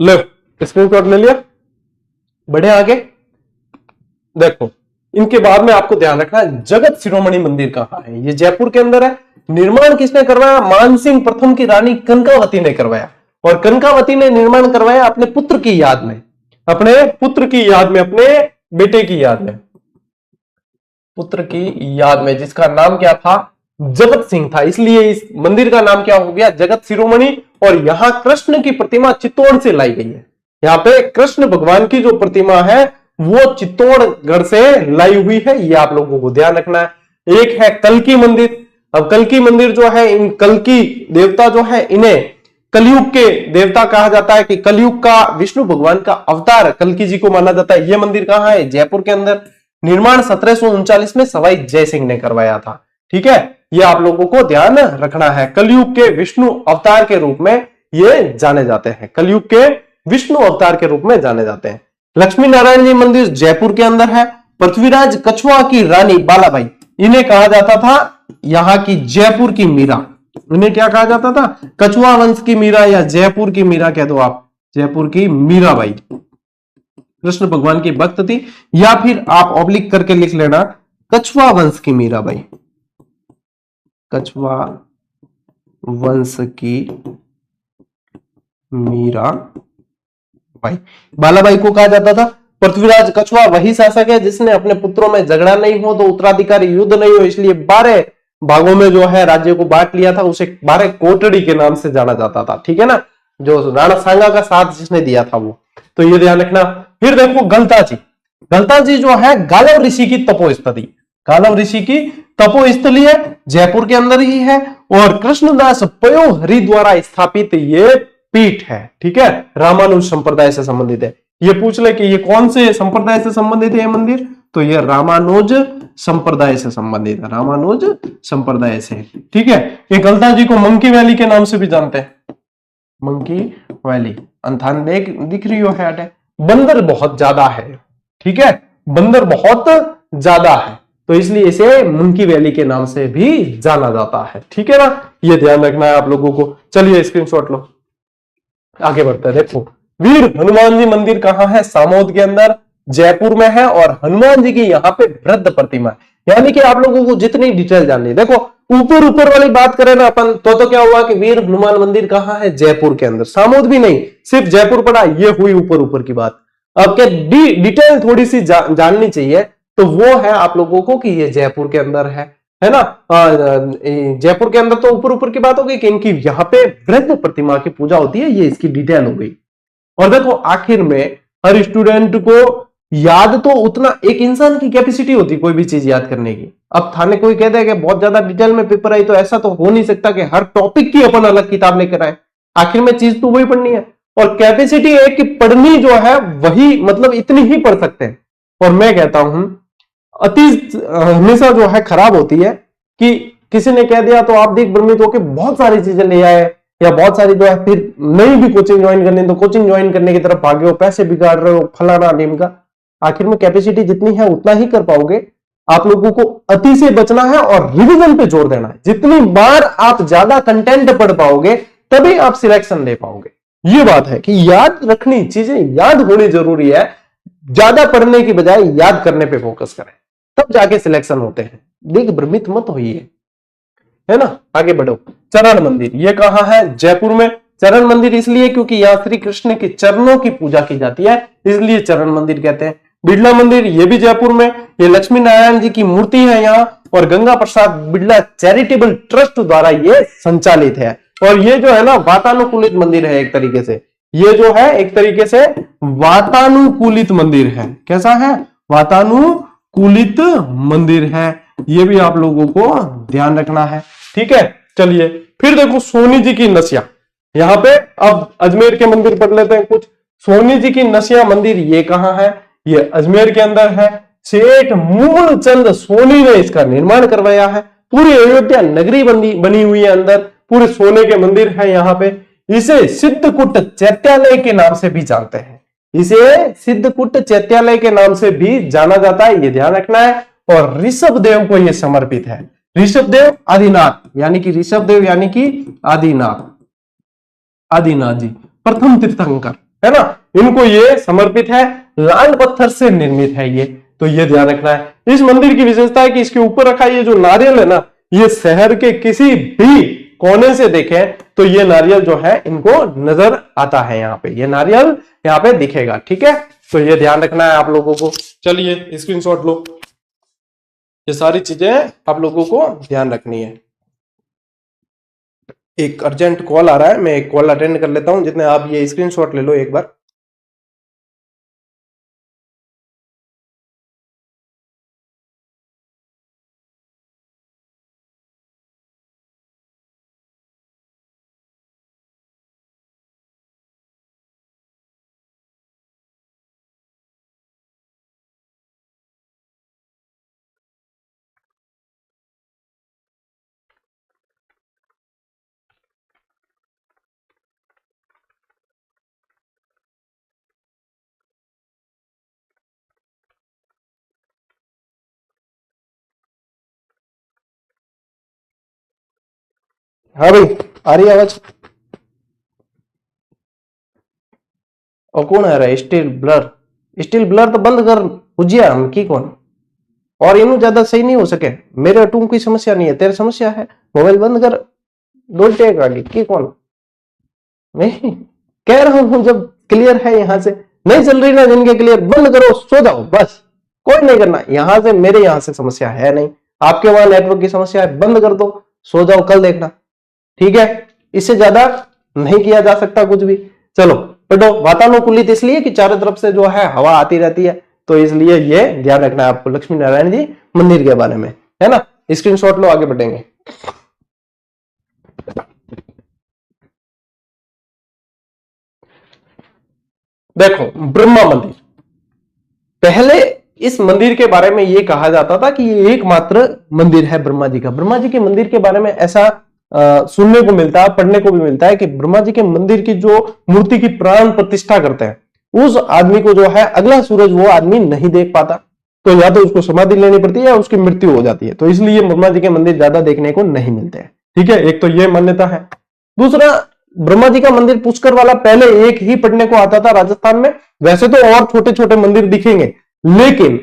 A: लो, स्क्रीनशॉट ले लिया, बढ़े आगे। देखो, इनके बाद में आपको ध्यान रखना है, जगत शिरोमणि मंदिर कहां है। ये जयपुर के अंदर है। निर्माण किसने करवाया? मानसिंह प्रथम की रानी कनकावती ने करवाया, और कनकावती ने निर्माण करवाया अपने पुत्र की याद में, अपने पुत्र की याद में, अपने बेटे की याद में, पुत्र की याद में, जिसका नाम क्या था? जगत सिंह था। इसलिए इस मंदिर का नाम क्या हो गया? जगत शिरोमणि। और यहां कृष्ण की प्रतिमा चित्तौड़ से लाई गई है। यहाँ पे कृष्ण भगवान की जो प्रतिमा है वो चित्तौड़गढ़ से लाई हुई है। ये आप लोगों को ध्यान रखना है। एक है कल्की मंदिर। अब कल्की मंदिर जो है, इन कल्की देवता जो है, इन्हें कलयुग के देवता कहा जाता है, कि कलयुग का विष्णु भगवान का अवतार कल्की जी को माना जाता है। ये मंदिर कहां है? जयपुर के अंदर। निर्माण 1739 में सवाई जय सिंह ने करवाया था, ठीक है। ये आप लोगों को ध्यान रखना है। कलयुग के विष्णु अवतार के रूप में ये जाने जाते हैं, कलयुग के विष्णु अवतार के रूप में जाने जाते हैं। लक्ष्मी नारायण जी मंदिर जयपुर के अंदर है। पृथ्वीराज कछुआ की रानी बालाबाई, इन्हें कहा जाता था यहां की जयपुर की मीरा। इन्हें क्या कहा जाता था? कछुआ वंश की मीरा, या जयपुर की मीरा कह दो आप, जयपुर की मीराबाई। कृष्ण भगवान की भक्त थी, या फिर आप ऑब्लिक करके लिख लेना, कछुआ वंश की मीराबाई, कछुआ वंश की मीरा बाई। बालाबाई को कहा जाता था पृथ्वीराज कछुआ वही शासक है जिसने अपने पुत्रों में झगड़ा नहीं हो, तो उत्तराधिकारी युद्ध नहीं हो, इसलिए 12 भागों में जो है राज्य को बांट लिया था। उसे 12 कोटड़ी के नाम से जाना जाता था, ठीक है ना, जो राणा सांगा का साथ जिसने दिया था वो। तो ये ध्यान रखना। फिर देखो गलता जी। गलता जी जो है गालव ऋषि की तपोस्थली, गालव ऋषि की तपोस्थली है, जयपुर के अंदर ही है। और कृष्णदास पयोहरि द्वारा स्थापित ये पीठ है, ठीक है, रामानुज संप्रदाय से संबंधित है। ये पूछ ले कि ये कौन से संप्रदाय से संबंधित है ये मंदिर, तो ये रामानुज संप्रदाय से संबंधित है, रामानुज संप्रदाय से, ठीक है। ये गलता जी को मंकी वैली के नाम से भी जानते हैं, मंकी वैली। अंथान दिख रही हो है, बंदर बहुत ज्यादा है, ठीक है, बंदर बहुत ज्यादा है, तो इसलिए इसे मंकी वैली के नाम से भी जाना जाता है, ठीक है ना। ये ध्यान रखना है आप लोगों को। चलिए स्क्रीनशॉट लो, आगे बढ़ते हैं। देखो वीर हनुमान जी मंदिर कहां है? सामोद के अंदर, जयपुर में है। और हनुमान जी की यहाँ पे वृद्ध प्रतिमा है। यानी कि आप लोगों को जितनी डिटेल जाननी है, देखो ऊपर ऊपर वाली बात करें ना अपन तो क्या हुआ कि वीर हनुमान मंदिर कहाँ है, जयपुर के अंदर, सामोद भी नहीं, सिर्फ जयपुर पड़ा, ये हुई ऊपर ऊपर की बात। अब क्या डिटेल थोड़ी सी जाननी चाहिए, तो वो है आप लोगों को कि ये जयपुर के अंदर है ना। जयपुर के अंदर तो ऊपर ऊपर की बात हो गई कि इनकी यहाँ पे वृद्ध प्रतिमा की पूजा होती है, ये इसकी डिटेल हो गई। और देखो आखिर में हर स्टूडेंट को याद तो उतना, एक इंसान की कैपेसिटी होती है कोई भी चीज याद करने की। अब थाने कोई कह दे कि बहुत ज्यादा डिटेल में पेपर आई, तो ऐसा तो हो नहीं सकता कि हर टॉपिक की अपन अलग किताब लेकर आए। आखिर में चीज तो वही पढ़नी है, और कैपेसिटी है कि पढ़नी जो है वही, मतलब इतनी ही पढ़ सकते हैं। और मैं कहता हूं अति हमेशा जो है खराब होती है कि किसी ने कह दिया तो आप देख भ्रमित होकर बहुत सारी चीजें ले आए, या बहुत सारी जो है फिर नहीं भी कोचिंग ज्वाइन करनी तो कोचिंग ज्वाइन करने की तरफ भागे हो, पैसे बिगाड़ रहे हो, फलाना ढीमका। आखिर में कैपेसिटी जितनी है उतना ही कर पाओगे। आप लोगों को अति से बचना है और रिवीजन पे जोर देना है। जितनी बार आप ज्यादा कंटेंट पढ़ पाओगे तभी आप सिलेक्शन ले पाओगे। ये बात है कि याद रखनी, चीजें याद होनी जरूरी है। ज्यादा पढ़ने की बजाय याद करने पे फोकस करें, तब जाके सिलेक्शन होते हैं। देख भ्रमित मत होइए, है ना। आगे बढ़ो। चरण मंदिर ये कहां है, जयपुर में। चरण मंदिर इसलिए क्योंकि यहां श्री कृष्ण के चरणों की पूजा की जाती है, इसलिए चरण मंदिर कहते हैं। बिड़ला मंदिर ये भी जयपुर में, ये लक्ष्मी नारायण जी की मूर्ति है यहाँ, और गंगा प्रसाद बिड़ला चैरिटेबल ट्रस्ट द्वारा ये संचालित है। और ये जो है ना वातानुकूलित मंदिर है एक तरीके से, ये जो है एक तरीके से वातानुकूलित मंदिर है। कैसा है, वातानुकूलित मंदिर है। ये भी आप लोगों को ध्यान रखना है, ठीक है। चलिए फिर देखो सोनी जी की नसिया, यहाँ पे अब अजमेर के मंदिर पढ़ लेते हैं कुछ। सोनी जी की नसिया मंदिर ये कहां है, ये अजमेर के अंदर है। सेठ मूलचंद सोनी ने इसका निर्माण करवाया है। पूरी अयोध्या नगरी बनी हुई है, अंदर पूरे सोने के मंदिर है यहाँ पे। इसे सिद्धकूट चैत्यालय के नाम से भी जानते हैं, इसे सिद्धकूट चैत्यालय के नाम से भी जाना जाता है, ये ध्यान रखना है। और ऋषभ देव को यह समर्पित है। ऋषभ देव आदिनाथ, यानी कि ऋषभ देव यानी कि आदिनाथ जी प्रथम तीर्थंकर, है ना, इनको ये समर्पित है। लाल पत्थर से निर्मित है ये, तो ये ध्यान रखना है। इस मंदिर की विशेषता है कि इसके ऊपर रखा ये जो नारियल है ना, ये शहर के किसी भी कोने से देखें तो ये नारियल जो है इनको नजर आता है। यहाँ पे ये नारियल यहाँ पे दिखेगा, ठीक है। तो ये ध्यान रखना है आप लोगों को। चलिए स्क्रीनशॉट लो, ये सारी चीजें आप लोगों को ध्यान रखनी है। एक अर्जेंट कॉल आ रहा है, मैं एक कॉल अटेंड कर लेता हूं, जितने आप ये स्क्रीनशॉट ले लो एक बार। हाँ भाई, आ रही आवाज। और कौन आ रहा है, स्टिल ब्लर। स्टिल ब्लर तो बंद कर बुझिया, हम की कौन। और इनू ज्यादा सही नहीं हो सके, मेरे अटूम की समस्या नहीं है, तेरी समस्या है। मोबाइल बंद कर, डोल टेक आगे की कौन। मैं कह रहा हूं जब क्लियर है यहां से, नहीं चल रही ना जिनके क्लियर, बंद करो सो जाओ बस, कोई नहीं करना। यहां से मेरे यहां से समस्या है नहीं, आपके वहां नेटवर्क की समस्या है, बंद कर दो सो जाओ, कल देखना, ठीक है। इससे ज्यादा नहीं किया जा सकता कुछ भी। चलो पढ़ो। वातानुकूलित इसलिए कि चारों तरफ से जो है हवा आती रहती है, तो इसलिए ये ध्यान रखना है आपको लक्ष्मी नारायण जी मंदिर के बारे में, है ना। स्क्रीनशॉट लो, आगे बढ़ेंगे। देखो ब्रह्मा मंदिर, पहले इस मंदिर के बारे में यह कहा जाता था कि ये एकमात्र मंदिर है ब्रह्मा जी का। ब्रह्मा जी के मंदिर के बारे में ऐसा सुनने को मिलता है, पढ़ने को भी मिलता है कि ब्रह्मा जी के मंदिर की जो मूर्ति की प्राण प्रतिष्ठा करते हैं, उस आदमी को जो है अगला सूरज वो आदमी नहीं देख पाता, तो या तो उसको समाधि लेनी पड़ती है या उसकी मृत्यु हो जाती है। तो इसलिए ब्रह्मा जी के मंदिर ज्यादा देखने को नहीं मिलते हैं, ठीक है। एक तो ये मान्यता है। दूसरा, ब्रह्मा जी का मंदिर पुष्कर वाला पहले एक ही पढ़ने को आता था राजस्थान में। वैसे तो और छोटे छोटे मंदिर दिखेंगे, लेकिन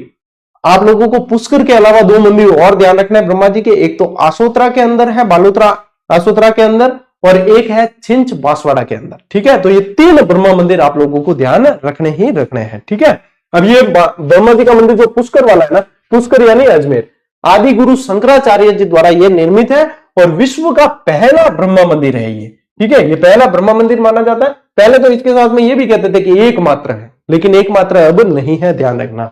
A: आप लोगों को पुष्कर के अलावा दो मंदिर और ध्यान रखना है ब्रह्मा जी के। एक तो आसोत्रा के अंदर है, बालोत्रा आसोत्रा के अंदर, और एक है छिंच बांसवाड़ा के अंदर। ठीक है, तो ये तीन ब्रह्मा मंदिर आप लोगों को ध्यान रखने ही रखने हैं। ठीक है, अब ये ब्रह्मा जी का मंदिर जो पुष्कर वाला है ना, पुष्कर यानी अजमेर, आदि गुरु शंकराचार्य जी द्वारा ये निर्मित है और विश्व का पहला ब्रह्मा मंदिर है ये। ठीक है, ये पहला ब्रह्मा मंदिर माना जाता है। पहले तो इसके साथ में ये भी कहते थे कि एकमात्र है, लेकिन एकमात्र अब नहीं है, ध्यान रखना।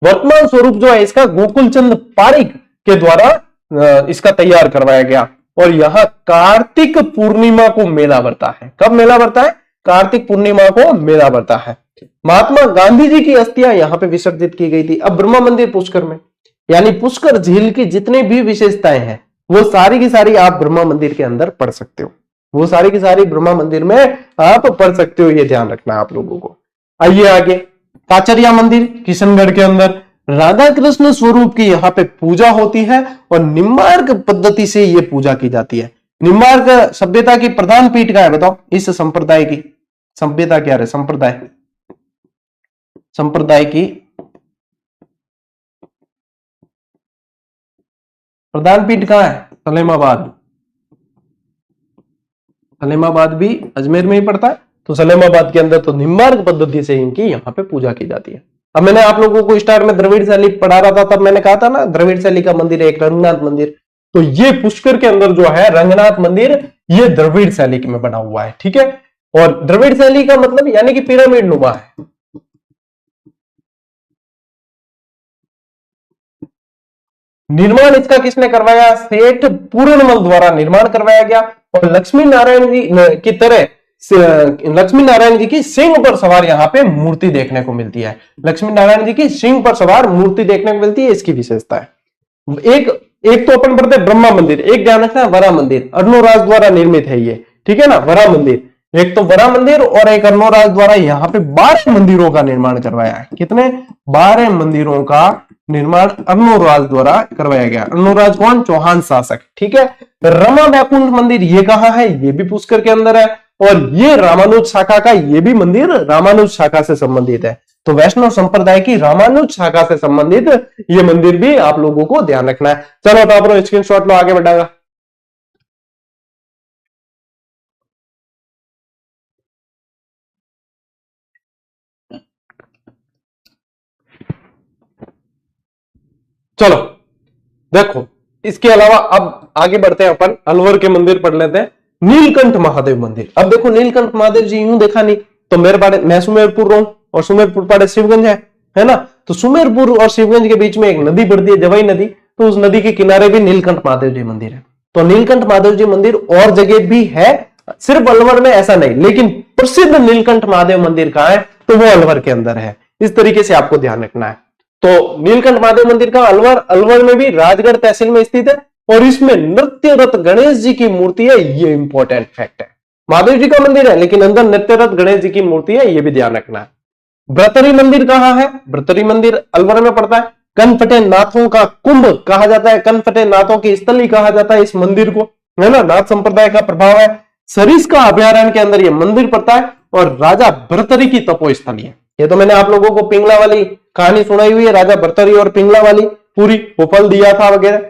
A: वर्तमान स्वरूप जो है इसका गोकुल चंद पारिक के द्वारा इसका तैयार करवाया गया, और यहां कार्तिक पूर्णिमा को मेला बढ़ता है। कब मेला बढ़ता है? कार्तिक पूर्णिमा को मेला बढ़ता है। महात्मा गांधी जी की अस्थियां यहां पे विसर्जित की गई थी। अब ब्रह्मा मंदिर पुष्कर में, यानी पुष्कर झील की जितनी भी विशेषताएं हैं वो सारी की सारी आप ब्रह्मा मंदिर के अंदर पढ़ सकते हो, वो सारी की सारी ब्रह्मा मंदिर में आप पढ़ सकते हो, ये ध्यान रखना है आप लोगों को। आइए आगे, काचरिया मंदिर किशनगढ़ के अंदर राधा कृष्ण स्वरूप की यहाँ पे पूजा होती है और निम्बार्क पद्धति से ये पूजा की जाती है। निम्बार्क सभ्यता की प्रधान पीठ का है, बताओ इस संप्रदाय की सभ्यता क्या है? संप्रदाय की प्रधान पीठ कहां है? सलेमाबाद। सलेमाबाद भी अजमेर में ही पड़ता है, तो सलेमाबाद के अंदर तो निम्बार्क पद्धति से इनकी यहाँ पे पूजा की जाती है। अब मैंने आप लोगों को स्टार्ट में द्रविड़ शैली पढ़ा रहा था, तब मैंने कहा था ना द्रविड़ शैली का मंदिर है एक, रंगनाथ मंदिर। तो ये पुष्कर के अंदर जो है रंगनाथ मंदिर, ये द्रविड़ शैली में बना हुआ है। ठीक है, और द्रविड़ शैली का मतलब यानी कि पिरामिड नुमा है। निर्माण इसका किसने करवाया? सेठ पूरनमल द्वारा निर्माण करवाया गया, और लक्ष्मी नारायण जी की तरह लक्ष्मी नारायण जी की सिंह पर सवार यहाँ पे मूर्ति देखने को मिलती है। लक्ष्मी नारायण जी की सिंह पर सवार मूर्ति देखने को मिलती है, इसकी विशेषता है। एक तो अपन पढ़ते ब्रह्मा मंदिर, एक ध्यान रखना वरा मंदिर, अर्णोराज द्वारा निर्मित है ये। ठीक है ना, वरा मंदिर। एक तो वरा मंदिर और एक अर्णोराज द्वारा यहाँ पे 12 मंदिरों का निर्माण करवाया है। कितने? 12 मंदिरों का निर्माण अर्णोराज द्वारा करवाया गया। अर्णोराज कौन? चौहान शासक। ठीक है, रमा वैकुंठ मंदिर ये कहाँ है? ये भी पुष्कर के अंदर है, और ये रामानुज शाखा का, ये भी मंदिर रामानुज शाखा से संबंधित है। तो वैष्णव संप्रदाय की रामानुज शाखा से संबंधित ये मंदिर भी आप लोगों को ध्यान रखना है। चलो टॉपरो स्क्रीनशॉट लो, आगे बढ़ाएगा। चलो देखो, इसके अलावा अब आगे बढ़ते हैं, अपन अलवर के मंदिर पढ़ लेते हैं। नीलकंठ महादेव मंदिर। अब देखो नीलकंठ महादेव जी यूं देखा नहीं तो मेरे पाड़े, मैं सुमेरपुर रहूं और सुमेरपुर पाड़े शिवगंज है ना, तो सुमेरपुर और शिवगंज के बीच में एक नदी पड़ती है, जवाई नदी, तो उस नदी के किनारे भी नीलकंठ महादेव जी मंदिर है। तो नीलकंठ महादेव जी मंदिर और जगह भी है, सिर्फ अलवर में ऐसा नहीं, लेकिन प्रसिद्ध नीलकंठ महादेव मंदिर कहां है? तो वो अलवर के अंदर है। इस तरीके से आपको ध्यान रखना है। तो नीलकंठ महादेव मंदिर का अलवर में भी राजगढ़ तहसील में स्थित है, और इसमें नृत्यरत गणेश जी की मूर्ति है। ये इंपॉर्टेंट फैक्ट है, महादेव जी का मंदिर है लेकिन अंदर नृत्यरत गणेश जी की मूर्ति है, ये भी ध्यान रखना है। ब्रतरी मंदिर कहां है? ब्रतरी मंदिर अलवर में पड़ता है। कनफटे नाथों का कुंभ कहा जाता है, कनफटे नाथों की स्थली कहा जाता है इस मंदिर को, है ना, नाथ संप्रदाय का प्रभाव है। सरिस्का अभयारण्य के अंदर यह मंदिर पड़ता है, और राजा भर्तरी की तपोस्थली है। ये तो मैंने आप लोगों को पिंगला वाली कहानी सुनाई हुई है, राजा भर्तरी और पिंगला वाली, पूरी वो फल दिया था वगैरह,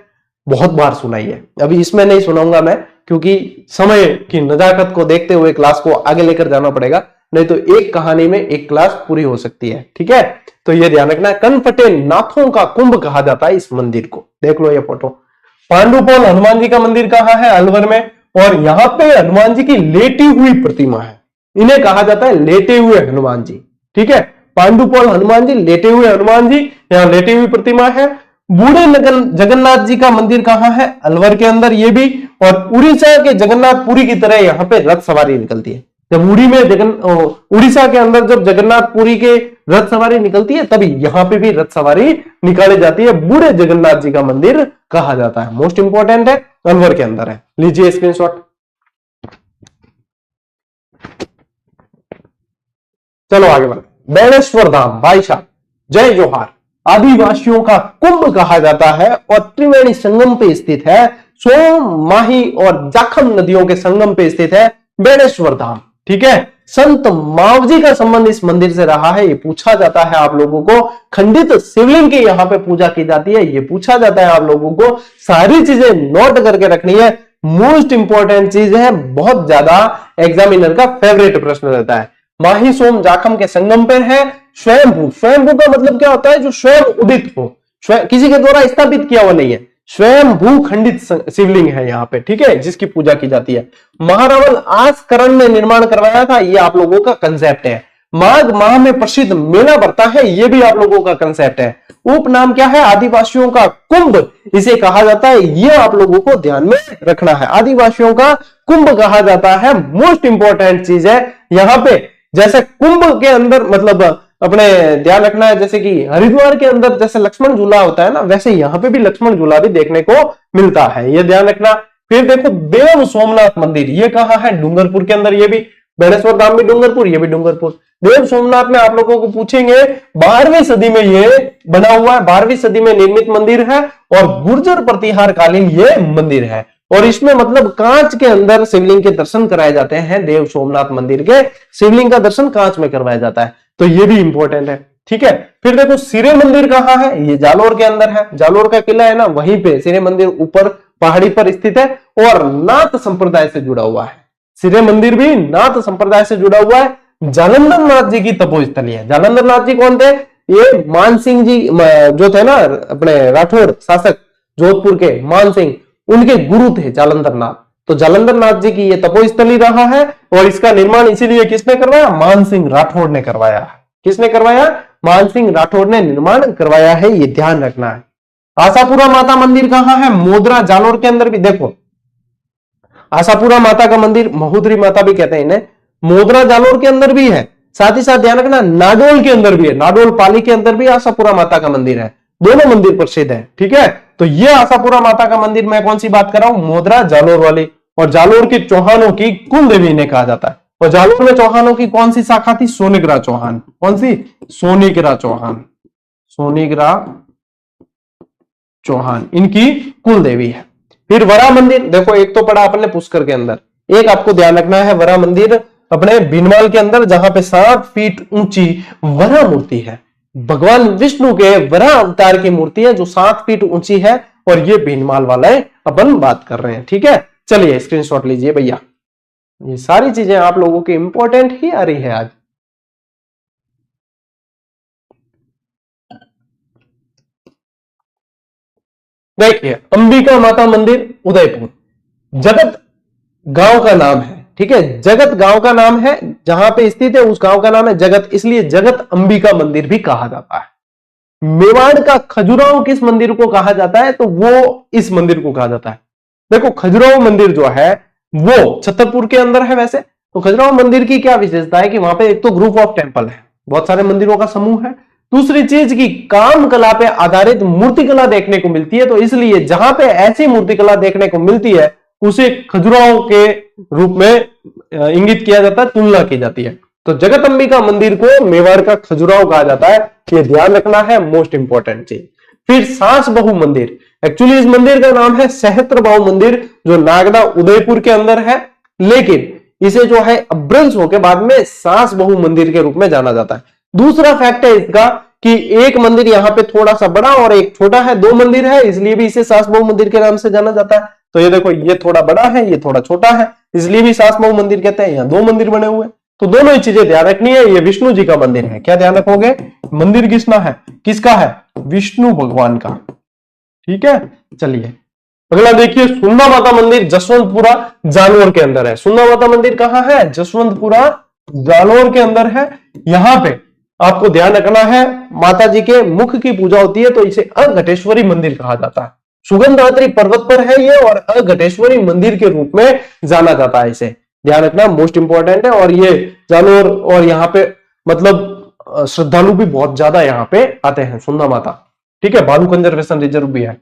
A: बहुत बार सुनाई है। अभी इसमें नहीं सुनाऊंगा मैं, क्योंकि समय की नजाकत को देखते हुए क्लास को आगे लेकर जाना पड़ेगा, नहीं तो एक कहानी में एक क्लास पूरी हो सकती है। ठीक है, तो ये ध्यान रखना है। कनफटे नाथों का कुंभ कहा जाता है इस मंदिर को। देख लो ये फोटो। पांडुपोल हनुमान जी का मंदिर कहां है? अलवर में, और यहां पे हनुमान जी की लेटी हुई प्रतिमा है, इन्हें कहा जाता है लेटे हुए हनुमान जी। ठीक है, पांडुपोल हनुमान जी, लेटे हुए हनुमान जी, यहाँ लेटी हुई प्रतिमा है। बूढ़े जगन्नाथ जी का मंदिर कहां है? अलवर के अंदर ये भी, और उड़ीसा के जगन्नाथपुरी की तरह यहाँ पे रथ सवारी निकलती है। जब उड़ीसा के अंदर जब जगन्नाथपुरी के रथ सवारी निकलती है, तभी यहाँ पे भी रथ सवारी निकाली जाती है। बूढ़े जगन्नाथ जी का मंदिर कहा जाता है। मोस्ट इंपॉर्टेंट है, अलवर के अंदर है। लीजिए स्क्रीनशॉट। चलो आगे बढ़ते। बेणेश्वर धाम, भाई साहब जय जोहार, आदिवासियों का कुंभ कहा जाता है, और त्रिवेणी संगम पे स्थित है। सोम, माही और जाखम नदियों के संगम पे स्थित है बेणेश्वर धाम। ठीक है, संत मावजी का संबंध इस मंदिर से रहा है, ये पूछा जाता है आप लोगों को। खंडित शिवलिंग की यहाँ पे पूजा की जाती है, ये पूछा जाता है आप लोगों को। सारी चीजें नोट करके रखनी है, मोस्ट इंपॉर्टेंट चीज है, बहुत ज्यादा एग्जामिनर का फेवरेट प्रश्न रहता है। माही सोम जाखम के संगम पर है। स्वयंभू, स्वयंभू का मतलब क्या होता है? जो स्वयं उदित हो, किसी के द्वारा स्थापित किया हुआ नहीं है, स्वयंभू खंडित शिवलिंग है यहाँ पे, ठीक है, जिसकी पूजा की जाती है। महारावण आस्करण ने निर्माण करवाया था, ये आप लोगों का कंसेप्ट है। माघ माह में प्रसिद्ध मेला बढ़ता है, ये भी आप लोगों का कंसेप्ट है। उपनाम क्या है? आदिवासियों का कुंभ इसे कहा जाता है, ये आप लोगों को ध्यान में रखना है। आदिवासियों का कुंभ कहा जाता है, मोस्ट इंपॉर्टेंट चीज है यहाँ पे। जैसे कुंभ के अंदर मतलब अपने ध्यान रखना है, जैसे कि हरिद्वार के अंदर जैसे लक्ष्मण झूला होता है ना, वैसे यहाँ पे भी लक्ष्मण झूला भी देखने को मिलता है, ये ध्यान रखना। फिर देखो देव सोमनाथ मंदिर, ये कहाँ है? डूंगरपुर के अंदर, ये भी बेणेश्वर धाम भी डूंगरपुर, ये भी डूंगरपुर। देव सोमनाथ में आप लोगों को पूछेंगे 12वीं सदी में ये बना हुआ है, 12वीं सदी में निर्मित मंदिर है और गुर्जर प्रतिहार कालीन ये मंदिर है। और इसमें मतलब कांच के अंदर शिवलिंग के दर्शन कराए जाते हैं। देव सोमनाथ मंदिर के शिवलिंग का दर्शन कांच में करवाया जाता है, तो ये भी इंपॉर्टेंट है, ठीक है। फिर देखो सिरे मंदिर कहाँ है? ये जालोर के अंदर है, जालोर का किला है ना, वहीं पे सिरे मंदिर ऊपर पहाड़ी पर स्थित है और नाथ संप्रदाय से जुड़ा हुआ है। सिरे मंदिर भी नाथ संप्रदाय से जुड़ा हुआ है। जालंधर नाथ जी की तपोस्थली है। जालंधर नाथ जी कौन थे? ये मान सिंह जी जो थे ना अपने राठौड़ शासक जोधपुर के, मान सिंह, उनके गुरु थे जालंधर नाथ। तो जालंधर नाथ जी की ये तपोस्थली रहा है और इसका निर्माण इसीलिए किसने करवाया? मान सिंह राठौड़ ने करवाया। किसने करवाया? मान सिंह राठौड़ ने निर्माण करवाया है, ये ध्यान रखना है। आशापुरा माता मंदिर कहाँ है? मोदरा जालोर के अंदर भी। देखो आशापुरा माता का मंदिर, महोदरी माता भी कहते हैं इन्हें, मोदरा जालोर के अंदर भी है। साथ ही साथ ध्यान रखना नाडोल के अंदर भी है, नाडोल पाली के अंदर भी आशापुरा माता का मंदिर है। दोनों मंदिर प्रसिद्ध है, ठीक है। तो ये आशापुरा माता का मंदिर मैं कौन सी बात कर रहा हूं? मोदरा जालोर वाली। और जालोर के चौहानों की कुल देवी इन्हें कहा जाता है। और जालोर में चौहानों की कौन सी शाखा थी? सोनिग्रा चौहान। कौन सी? सोनिग्रा चौहान। सोनिग्रा चौहान इनकी कुल देवी है। फिर वरा मंदिर, देखो एक तो पड़ा अपने पुष्कर के अंदर, एक आपको ध्यान रखना है वरा मंदिर अपने भीनमाल के अंदर, जहां पे 7 फीट ऊंची वरा मूर्ति है। भगवान विष्णु के वरा अवतार की मूर्ति है जो 7 फीट ऊंची है और ये भीनमाल वाला है, अपन बात कर रहे हैं, ठीक है। चलिए स्क्रीनशॉट लीजिए भैया, ये सारी चीजें आप लोगों की इंपॉर्टेंट ही आ रही है आज। देखिए अंबिका माता मंदिर उदयपुर, जगत गांव का नाम है, ठीक है, जगत गांव का नाम है, जहां पे स्थित है उस गांव का नाम है जगत, इसलिए जगत अंबिका मंदिर भी कहा जाता है। मेवाड़ का खजुराहो किस मंदिर को कहा जाता है? तो वो इस मंदिर को कहा जाता है। देखो खजुराहो मंदिर जो है वो छतरपुर के अंदर है। वैसे तो खजुराहो मंदिर की क्या विशेषता है कि वहां पे एक तो ग्रुप ऑफ टेम्पल है, बहुत सारे मंदिरों का समूह है। दूसरी चीज की काम कला पे आधारित मूर्ति कला देखने को मिलती है, तो इसलिए जहां पे ऐसी मूर्ति कला देखने को मिलती है उसे खजुराहो के रूप में इंगित किया जाता है, तुलना की जाती है। तो जगत अंबिका मंदिर को मेवाड़ का खजुराहो कहा जाता है, ये ध्यान रखना है, मोस्ट इंपॉर्टेंट चीज। फिर सास बहु मंदिर, एक्चुअली इस मंदिर का नाम है सहस्त्रबाहु मंदिर, जो नागदा उदयपुर के अंदर है, लेकिन इसे जो है अभ्रंश होकर बाद में सास बहु मंदिर के रूप में जाना जाता है। दूसरा फैक्ट है इसका कि एक मंदिर यहाँ पे थोड़ा सा बड़ा और एक छोटा है, 2 मंदिर है, इसलिए भी इसे सास बहु मंदिर के नाम से जाना जाता है। तो ये देखो ये थोड़ा बड़ा है, ये थोड़ा छोटा है, इसलिए भी सास बहु मंदिर कहते हैं। यहाँ 2 मंदिर बने हुए, तो दोनों ही चीजें ध्यान रखनी है। ये विष्णु जी का मंदिर है, क्या ध्यान रखोगे? मंदिर किसना है? किसका है? विष्णु भगवान का, ठीक है। चलिए अगला देखिए, सुंदा माता मंदिर जसवंतपुरा जालोर के अंदर है। सुंदा माता मंदिर कहाँ है? जसवंतपुरा जालोर के अंदर है। यहाँ पे आपको ध्यान रखना है माता जी के मुख की पूजा होती है, तो इसे अघटेश्वरी मंदिर कहा जाता है। सुगंधात्री पर्वत पर है ये और अघटेश्वरी मंदिर के रूप में जाना जाता है, इसे ध्यान रखना, मोस्ट इंपॉर्टेंट है। और ये जालोर और यहाँ पे मतलब श्रद्धालु भी बहुत ज्यादा यहाँ पे आते हैं, सुंदा माता, ठीक है। भालू कंजर्वेशन रिजर्व भी है।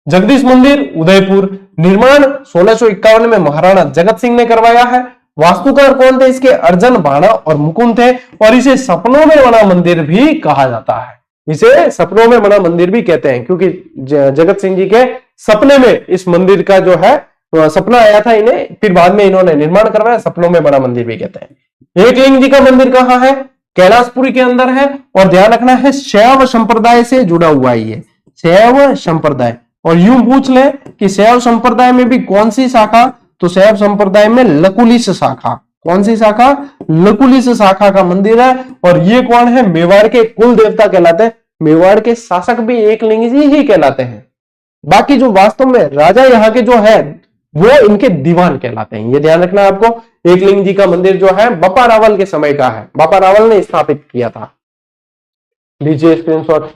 A: जगदीश मंदिर उदयपुर, निर्माण 1651 में महाराणा जगत सिंह ने करवाया है। वास्तुकार कौन थे इसके? अर्जन भाणा और मुकुंद थे। और इसे सपनों में बना मंदिर भी कहा जाता है, इसे सपनों में बना मंदिर भी कहते हैं, क्योंकि जगत सिंह जी के सपने में इस मंदिर का जो है सपना आया था इन्हें, फिर बाद में इन्होंने निर्माण करवाया, सपनों में बड़ा मंदिर भी कहते हैं। एकलिंग जी का मंदिर कहाँ है? कैलाशपुरी के अंदर है। और ध्यान रखना है शैव संप्रदाय से जुड़ा हुआ है ये, शैव संप्रदाय। और यूं पूछ ले कि शैव संप्रदाय में भी कौन सी शाखा, तो शैव संप्रदाय में लकुलिश शाखा। कौन सी शाखा? लकुलिश शाखा का मंदिर है। और ये कौन है? मेवाड़ के कुल देवता कहलाते हैं। मेवाड़ के शासक भी एकलिंग जी ही कहलाते हैं। बाकी जो वास्तव में राजा यहाँ के जो है वो इनके दीवान कहलाते हैं, ये ध्यान रखना आपको। एकलिंग जी का मंदिर जो है बापा रावल के समय का है, बापा रावल ने स्थापित किया था। लीजिए स्क्रीनशॉट।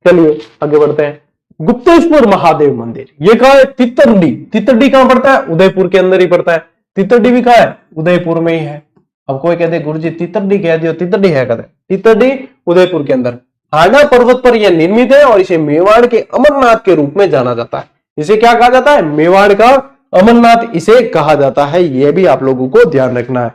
A: चलिए आगे बढ़ते हैं। गुप्तेश्वर महादेव मंदिर, ये कहा है? तितरडी। तितरडी कहां पड़ता है? उदयपुर के अंदर ही पड़ता है। तितरडी भी कहा है? उदयपुर में ही है। अब कोई कहते गुरुजी तितरडी कह दियो, तितरडी है कहते? तितरडी उदयपुर के अंदर हाड़ा पर्वत पर यह निर्मित है और इसे मेवाड़ के अमरनाथ के रूप में जाना जाता है। इसे क्या कहा जाता है? मेवाड़ का अमरनाथ इसे कहा जाता है। यह भी आप लोगों को ध्यान रखना है।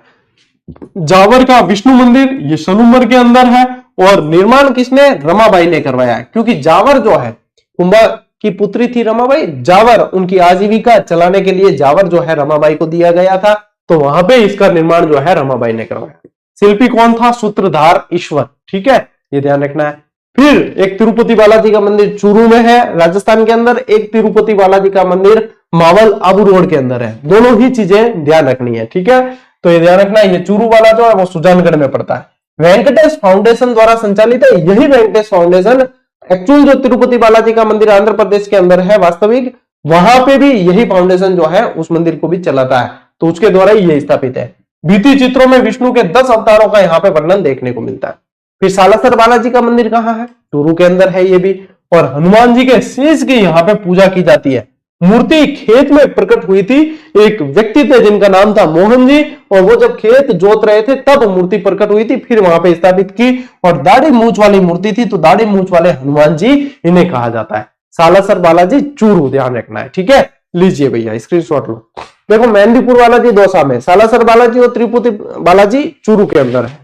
A: जावर का विष्णु मंदिर, ये सनूमर के अंदर है। और निर्माण किसने? रमाबाई ने करवाया है, क्योंकि जावर जो है कुंभा की पुत्री थी रमाबाई। जावर उनकी आजीविका चलाने के लिए जावर जो है रमाबाई को दिया गया था, तो वहां पे इसका निर्माण जो है रमाबाई ने करवाया। शिल्पी कौन था? सूत्रधार ईश्वर। ठीक है, ये ध्यान रखना है। फिर एक तिरुपति बालाजी का मंदिर चूरू में है राजस्थान के अंदर, एक तिरुपति बालाजी का मंदिर मावल आबू रोड के अंदर है। दोनों ही चीजें ध्यान रखनी है। ठीक है, तो ये ध्यान रखना है, ये चूरू वाला जो है वो सुजानगढ़ में पड़ता है। वेंकटेश फाउंडेशन द्वारा संचालित है। यही वेंकटेश फाउंडेशन एक्चुअल जो तिरुपति बालाजी का मंदिर आंध्र प्रदेश के अंदर है वास्तविक, वहां पे भी यही फाउंडेशन जो है उस मंदिर को भी चलाता है, तो उसके द्वारा ही ये स्थापित है। भित्ति चित्रों में विष्णु के 10 अवतारों का यहाँ पे वर्णन देखने को मिलता है। फिर सालासर बालाजी का मंदिर कहाँ है? चूरू के अंदर है ये भी। और हनुमान जी के शीश की यहाँ पे पूजा की जाती है। मूर्ति खेत में प्रकट हुई थी। एक व्यक्ति थे जिनका नाम था मोहन जी, और वो जब खेत जोत रहे थे तब मूर्ति प्रकट हुई थी, फिर वहां पे स्थापित की। और दाढ़ी मूंछ वाली मूर्ति थी, तो दाढ़ी मूंछ वाले हनुमान जी इन्हें कहा जाता है। सालासर बालाजी चूरू, ध्यान रखना है। ठीक है, लीजिए भैया स्क्रीनशॉट लो। देखो मेहंदीपुर बालाजी दौसा में, सालासर बालाजी और तिरुपति बालाजी चूरू के अंदर है।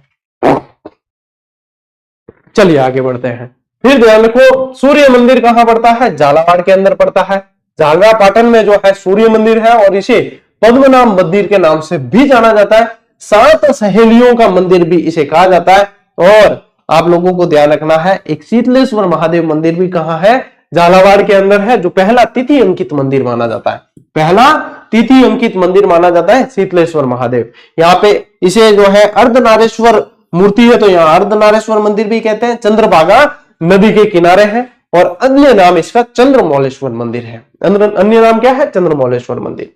A: चलिए आगे बढ़ते हैं। फिर ध्यान रखो सूर्य मंदिर कहां पड़ता है? झालावाड़ के अंदर पड़ता है। झालरा पाटन में जो है सूर्य मंदिर है, और इसे पद्मनाभ मंदिर के नाम से भी जाना जाता है। 7 सहेलियों का मंदिर भी इसे कहा जाता है। और आप लोगों को ध्यान रखना है, एक शीतलेश्वर महादेव मंदिर भी कहां है? झालावाड़ के अंदर है, जो पहला तिथि अंकित मंदिर माना जाता है। पहला तिथि अंकित मंदिर माना जाता है शीतलेश्वर महादेव। यहाँ पे इसे जो है अर्धनारेश्वर मूर्ति है, तो यहाँ अर्धनारेश्वर मंदिर भी कहते हैं। चंद्रभागा नदी के किनारे है, और अन्य नाम इसका चंद्रमौलेश्वर मंदिर है। अन्य नाम क्या है? चंद्रमौलेश्वर मंदिर।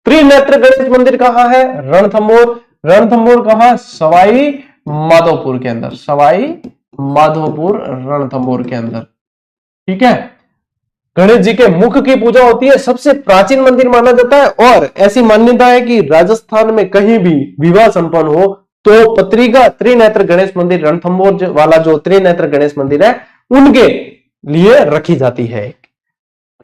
A: त्रिनेत्र गणेश मंदिर कहाँ है? रणथंभौर। रणथंभौर कहाँ? सवाई माधोपुर के अंदर। सवाई माधोपुर रणथंभौर के अंदर। ठीक है, गणेश जी के मुख की पूजा होती है। सबसे प्राचीन मंदिर माना जाता है, और ऐसी मान्यता है कि राजस्थान में कहीं भी विवाह संपन्न हो तो पत्रिका त्रिनेत्र गणेश मंदिर, रणथंभौर वाला जो त्रिनेत्र गणेश मंदिर है उनके लिए रखी जाती है।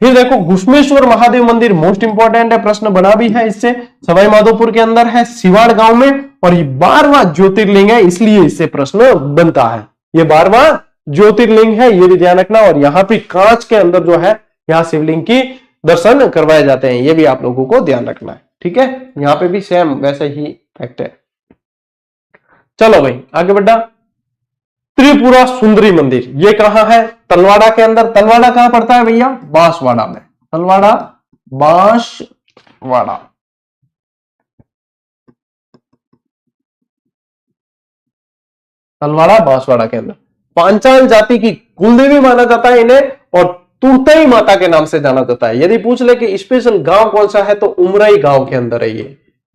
A: फिर देखो घुश्मेश्वर महादेव मंदिर मोस्ट इंपॉर्टेंट है, प्रश्न बना भी है इससे। सवाई माधोपुर के अंदर है, सिवाड़ गांव में, और ये 12वां ज्योतिर्लिंग है, इसलिए इससे प्रश्न बनता है। ये 12वां ज्योतिर्लिंग है, ये भी ध्यान रखना। और यहाँ पे कांच के अंदर जो है यहाँ शिवलिंग की दर्शन करवाए जाते हैं, ये भी आप लोगों को ध्यान रखना है। ठीक है, यहाँ पे भी सेम वैसे ही फैक्ट है। चलो भाई आगे बढ़ा। त्रिपुरा सुंदरी मंदिर, ये कहां है? तलवाड़ा के अंदर। तलवाड़ा कहां पड़ता है भैया? बांसवाड़ा में। तलवाड़ा बांसवाड़ा। तलवाड़ा बांसवाड़ा के अंदर। पांचाल जाति की कुलदेवी माना जाता है इन्हें, और तुरतई माता के नाम से जाना जाता है। यदि पूछ ले कि स्पेशल गांव कौन सा है, तो उमरई गांव के अंदर है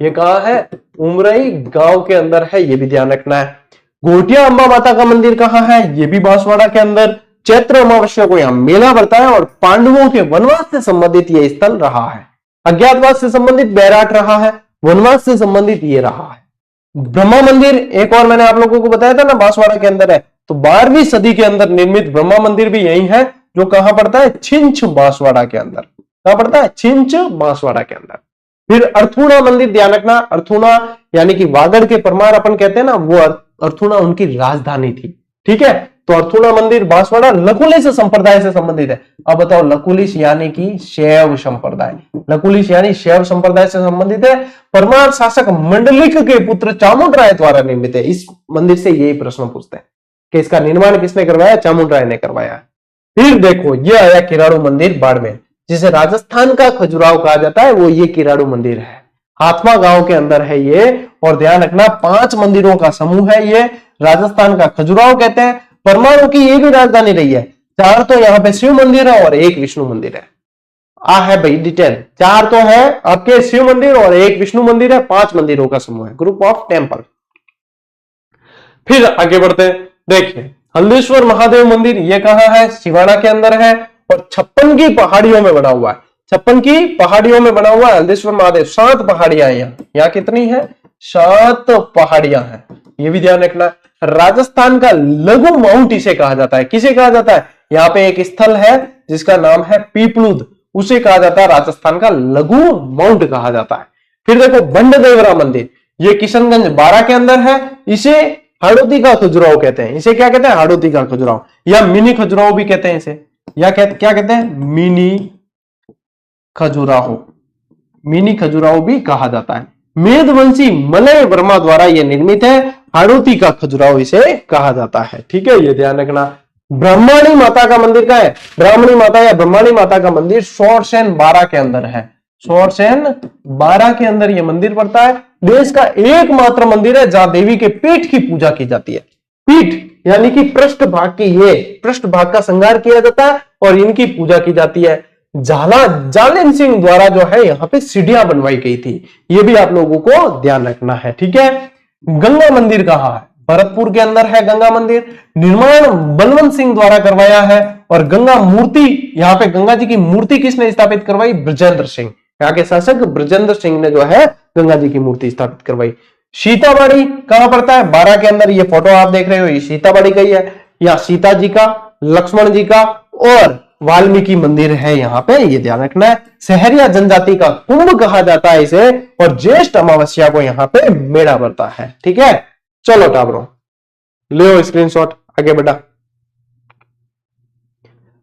A: ये कहां है? उमरई गांव के अंदर है, ये भी ध्यान रखना है। घोटिया अंबा माता का मंदिर कहां है? ये भी बांसवाड़ा के अंदर। चैत्र अमावस्या को यहाँ मेला बढ़ता है, और पांडवों के वनवास से संबंधित यह स्थल रहा है। अज्ञातवास से संबंधित बैराट रहा है, वनवास से संबंधित ये रहा है। ब्रह्मा मंदिर एक और मैंने आप लोगों को बताया था ना, बांसवाड़ा के अंदर है। तो 12वीं सदी के अंदर निर्मित ब्रह्मा मंदिर भी यही है, जो कहां पड़ता है? छिंछ बांसवाड़ा के अंदर। कहां पड़ता है? छिंछ बांसवाड़ा के अंदर। फिर अर्थुणा मंदिर, ध्यान रखना, अर्थुणा यानी कि वागड़ के परमार अपन कहते हैं ना, वो अर्थुणा उनकी राजधानी थी। ठीक है, तो अर्थुणा मंदिर बांसवाड़ा लकुलिश संप्रदाय से संबंधित है। अब बताओ, लकुलिश यानी कि शैव संप्रदाय, लकुलिश यानी शैव संप्रदाय से संबंधित है। परमार शासक मंडलिक के पुत्र चामुंडराय द्वारा निर्मित है। इस मंदिर से यही प्रश्न पूछते हैं कि इसका निर्माण किसने करवाया? चामुंडराय ने करवाया। फिर देखो, ये आया किराड़ू मंदिर बाड़मेर, जिसे राजस्थान का खजुराहो कहा जाता है, वो ये किराड़ू मंदिर है। हाथमा गांव के अंदर है ये, और ध्यान रखना 5 मंदिरों का समूह है ये। राजस्थान का खजुराहो कहते हैं। परमाणु की ये भी राजधानी रही है। 4 तो यहाँ पे शिव मंदिर है और 1 विष्णु मंदिर है। है भाई डिटेल, 4 तो है आपके शिव मंदिर और 1 विष्णु मंदिर है। 5 मंदिरों का समूह है, ग्रुप ऑफ टेम्पल। फिर आगे बढ़ते हैं। देखिए, हल्देश्वर महादेव मंदिर ये कहां है? सिवाना के अंदर है और 56 की पहाड़ियों में बना हुआ है। 56 की पहाड़ियों में बना हुआ है हल्देश्वर महादेव। 7 पहाड़ियां हैं यहाँ कितनी है? 7 पहाड़ियां हैं, ये भी ध्यान रखना। राजस्थान का लघु माउंट इसे कहा जाता है। किसे कहा जाता है? यहाँ पे एक स्थल है जिसका नाम है पीपलुद, उसे कहा जाता है राजस्थान का लघु माउंट कहा जाता है। फिर देखो, बंडदेवरा मंदिर, ये किशनगंज 12 के अंदर है। इसे हाड़ौती का खजुराहो कहते हैं। इसे क्या कहते हैं? हाड़ौती का खजुराहो, या मिनी खजुराहो भी कहते हैं इसे। या क्या कहते हैं? मिनी खजुराहो, मिनी खजुराहो भी कहा जाता है। मेदवंशी मलय वर्मा द्वारा यह निर्मित है। हाड़ौती का खजुराहो इसे कहा जाता है। ठीक है, ये ध्यान रखना। ब्रह्माणी माता का मंदिर का है? ब्राह्मणी माता या ब्रह्माणी माता का मंदिर शोरसेन 12 के अंदर है। शोरसेन 12 के अंदर यह मंदिर पड़ता है। देश का एकमात्र मंदिर है जहां देवी के पीठ की पूजा की जाती है। पीठ यानी कि पृष्ठ भाग की, ये पृष्ठ भाग का श्रृंगार किया जाता है और इनकी पूजा की जाती है। जालिम सिंह द्वारा जो है यहाँ पे सीढ़ियां बनवाई गई थी, ये भी आप लोगों को ध्यान रखना है। ठीक है, गंगा मंदिर कहां है? भरतपुर के अंदर है गंगा मंदिर। निर्माण बलवंत सिंह द्वारा करवाया है। और गंगा मूर्ति, यहाँ पे गंगा जी की मूर्ति किसने स्थापित करवाई? बृजेंद्र सिंह, यहाँ के शासक बृजेंद्र सिंह ने जो है गंगा जी की मूर्ति स्थापित करवाई। सीताबाड़ी कहां पड़ता है? 12 के अंदर। ये फोटो आप देख रहे हो, ये सीताबाड़ी का ही है। यहाँ सीता जी का, लक्ष्मण जी का और वाल्मीकि मंदिर है यहाँ पे, ये ध्यान रखना है। सहरिया जनजाति का कुंभ कहा जाता है इसे, और ज्येष्ठ अमावस्या को यहाँ पे मेला बढ़ता है। ठीक है, चलो टाबरो ले स्क्रीनशॉट, आगे बढ़ा।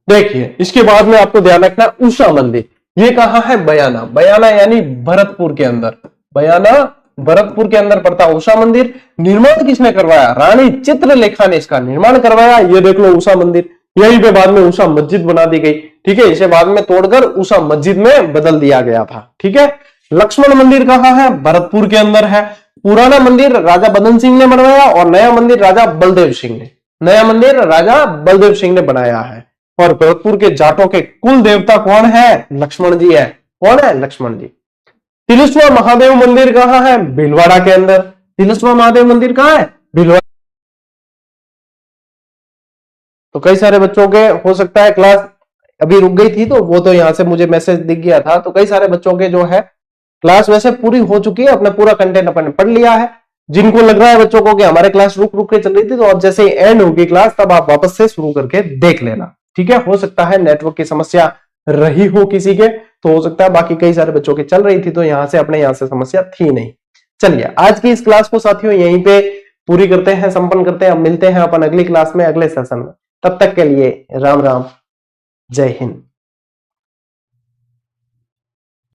A: देखिए, इसके बाद में आपको ध्यान रखना उषा मंदिर, ये कहां है? बयाना। बयाना यानी भरतपुर के अंदर। बयाना भरतपुर के अंदर पड़ता उषा मंदिर। निर्माण किसने करवाया? रानी चित्रलेखा ने इसका निर्माण करवाया। ये देख लो उषा मंदिर। यहीं पे बाद में उषा मस्जिद बना दी गई। ठीक है, इसे बाद में तोड़कर उषा मस्जिद में बदल दिया गया था। ठीक है, लक्ष्मण मंदिर कहां है? भरतपुर के अंदर है। पुराना मंदिर राजा बदन सिंह ने बनवाया और नया मंदिर राजा बलदेव सिंह ने, नया मंदिर राजा बलदेव सिंह ने बनाया है। और भरतपुर के जाटों के कुल देवता कौन है? लक्ष्मण जी है। कौन है? लक्ष्मण जी। तिलस्वा महादेव मंदिर कहां है? भीलवाड़ा के अंदर। तिलस्वा महादेव मंदिर कहां है? भीलवाड़ा। तो कई सारे बच्चों के हो सकता है क्लास अभी रुक गई थी, तो वो तो यहां से मुझे मैसेज दिख गया था। तो कई सारे बच्चों के जो है क्लास वैसे पूरी हो चुकी है, अपना पूरा कंटेंट अपन ने पढ़ लिया है। जिनको लग रहा है बच्चों को कि हमारे क्लास रुक रुक के चल रही थी, तो अब जैसे एंड होगी क्लास तब आप वापस से शुरू करके देख लेना। ठीक है, हो सकता है नेटवर्क की समस्या रही हो किसी के, तो हो सकता है बाकी कई सारे बच्चों की चल रही थी, तो यहां से अपने यहां से समस्या थी नहीं। चलिए, आज की इस क्लास को साथियों यहीं पे पूरी करते हैं, संपन्न करते हैं। अब मिलते हैं अपन अगली क्लास में, अगले सेशन में। तब तक के लिए राम राम, जय हिंद।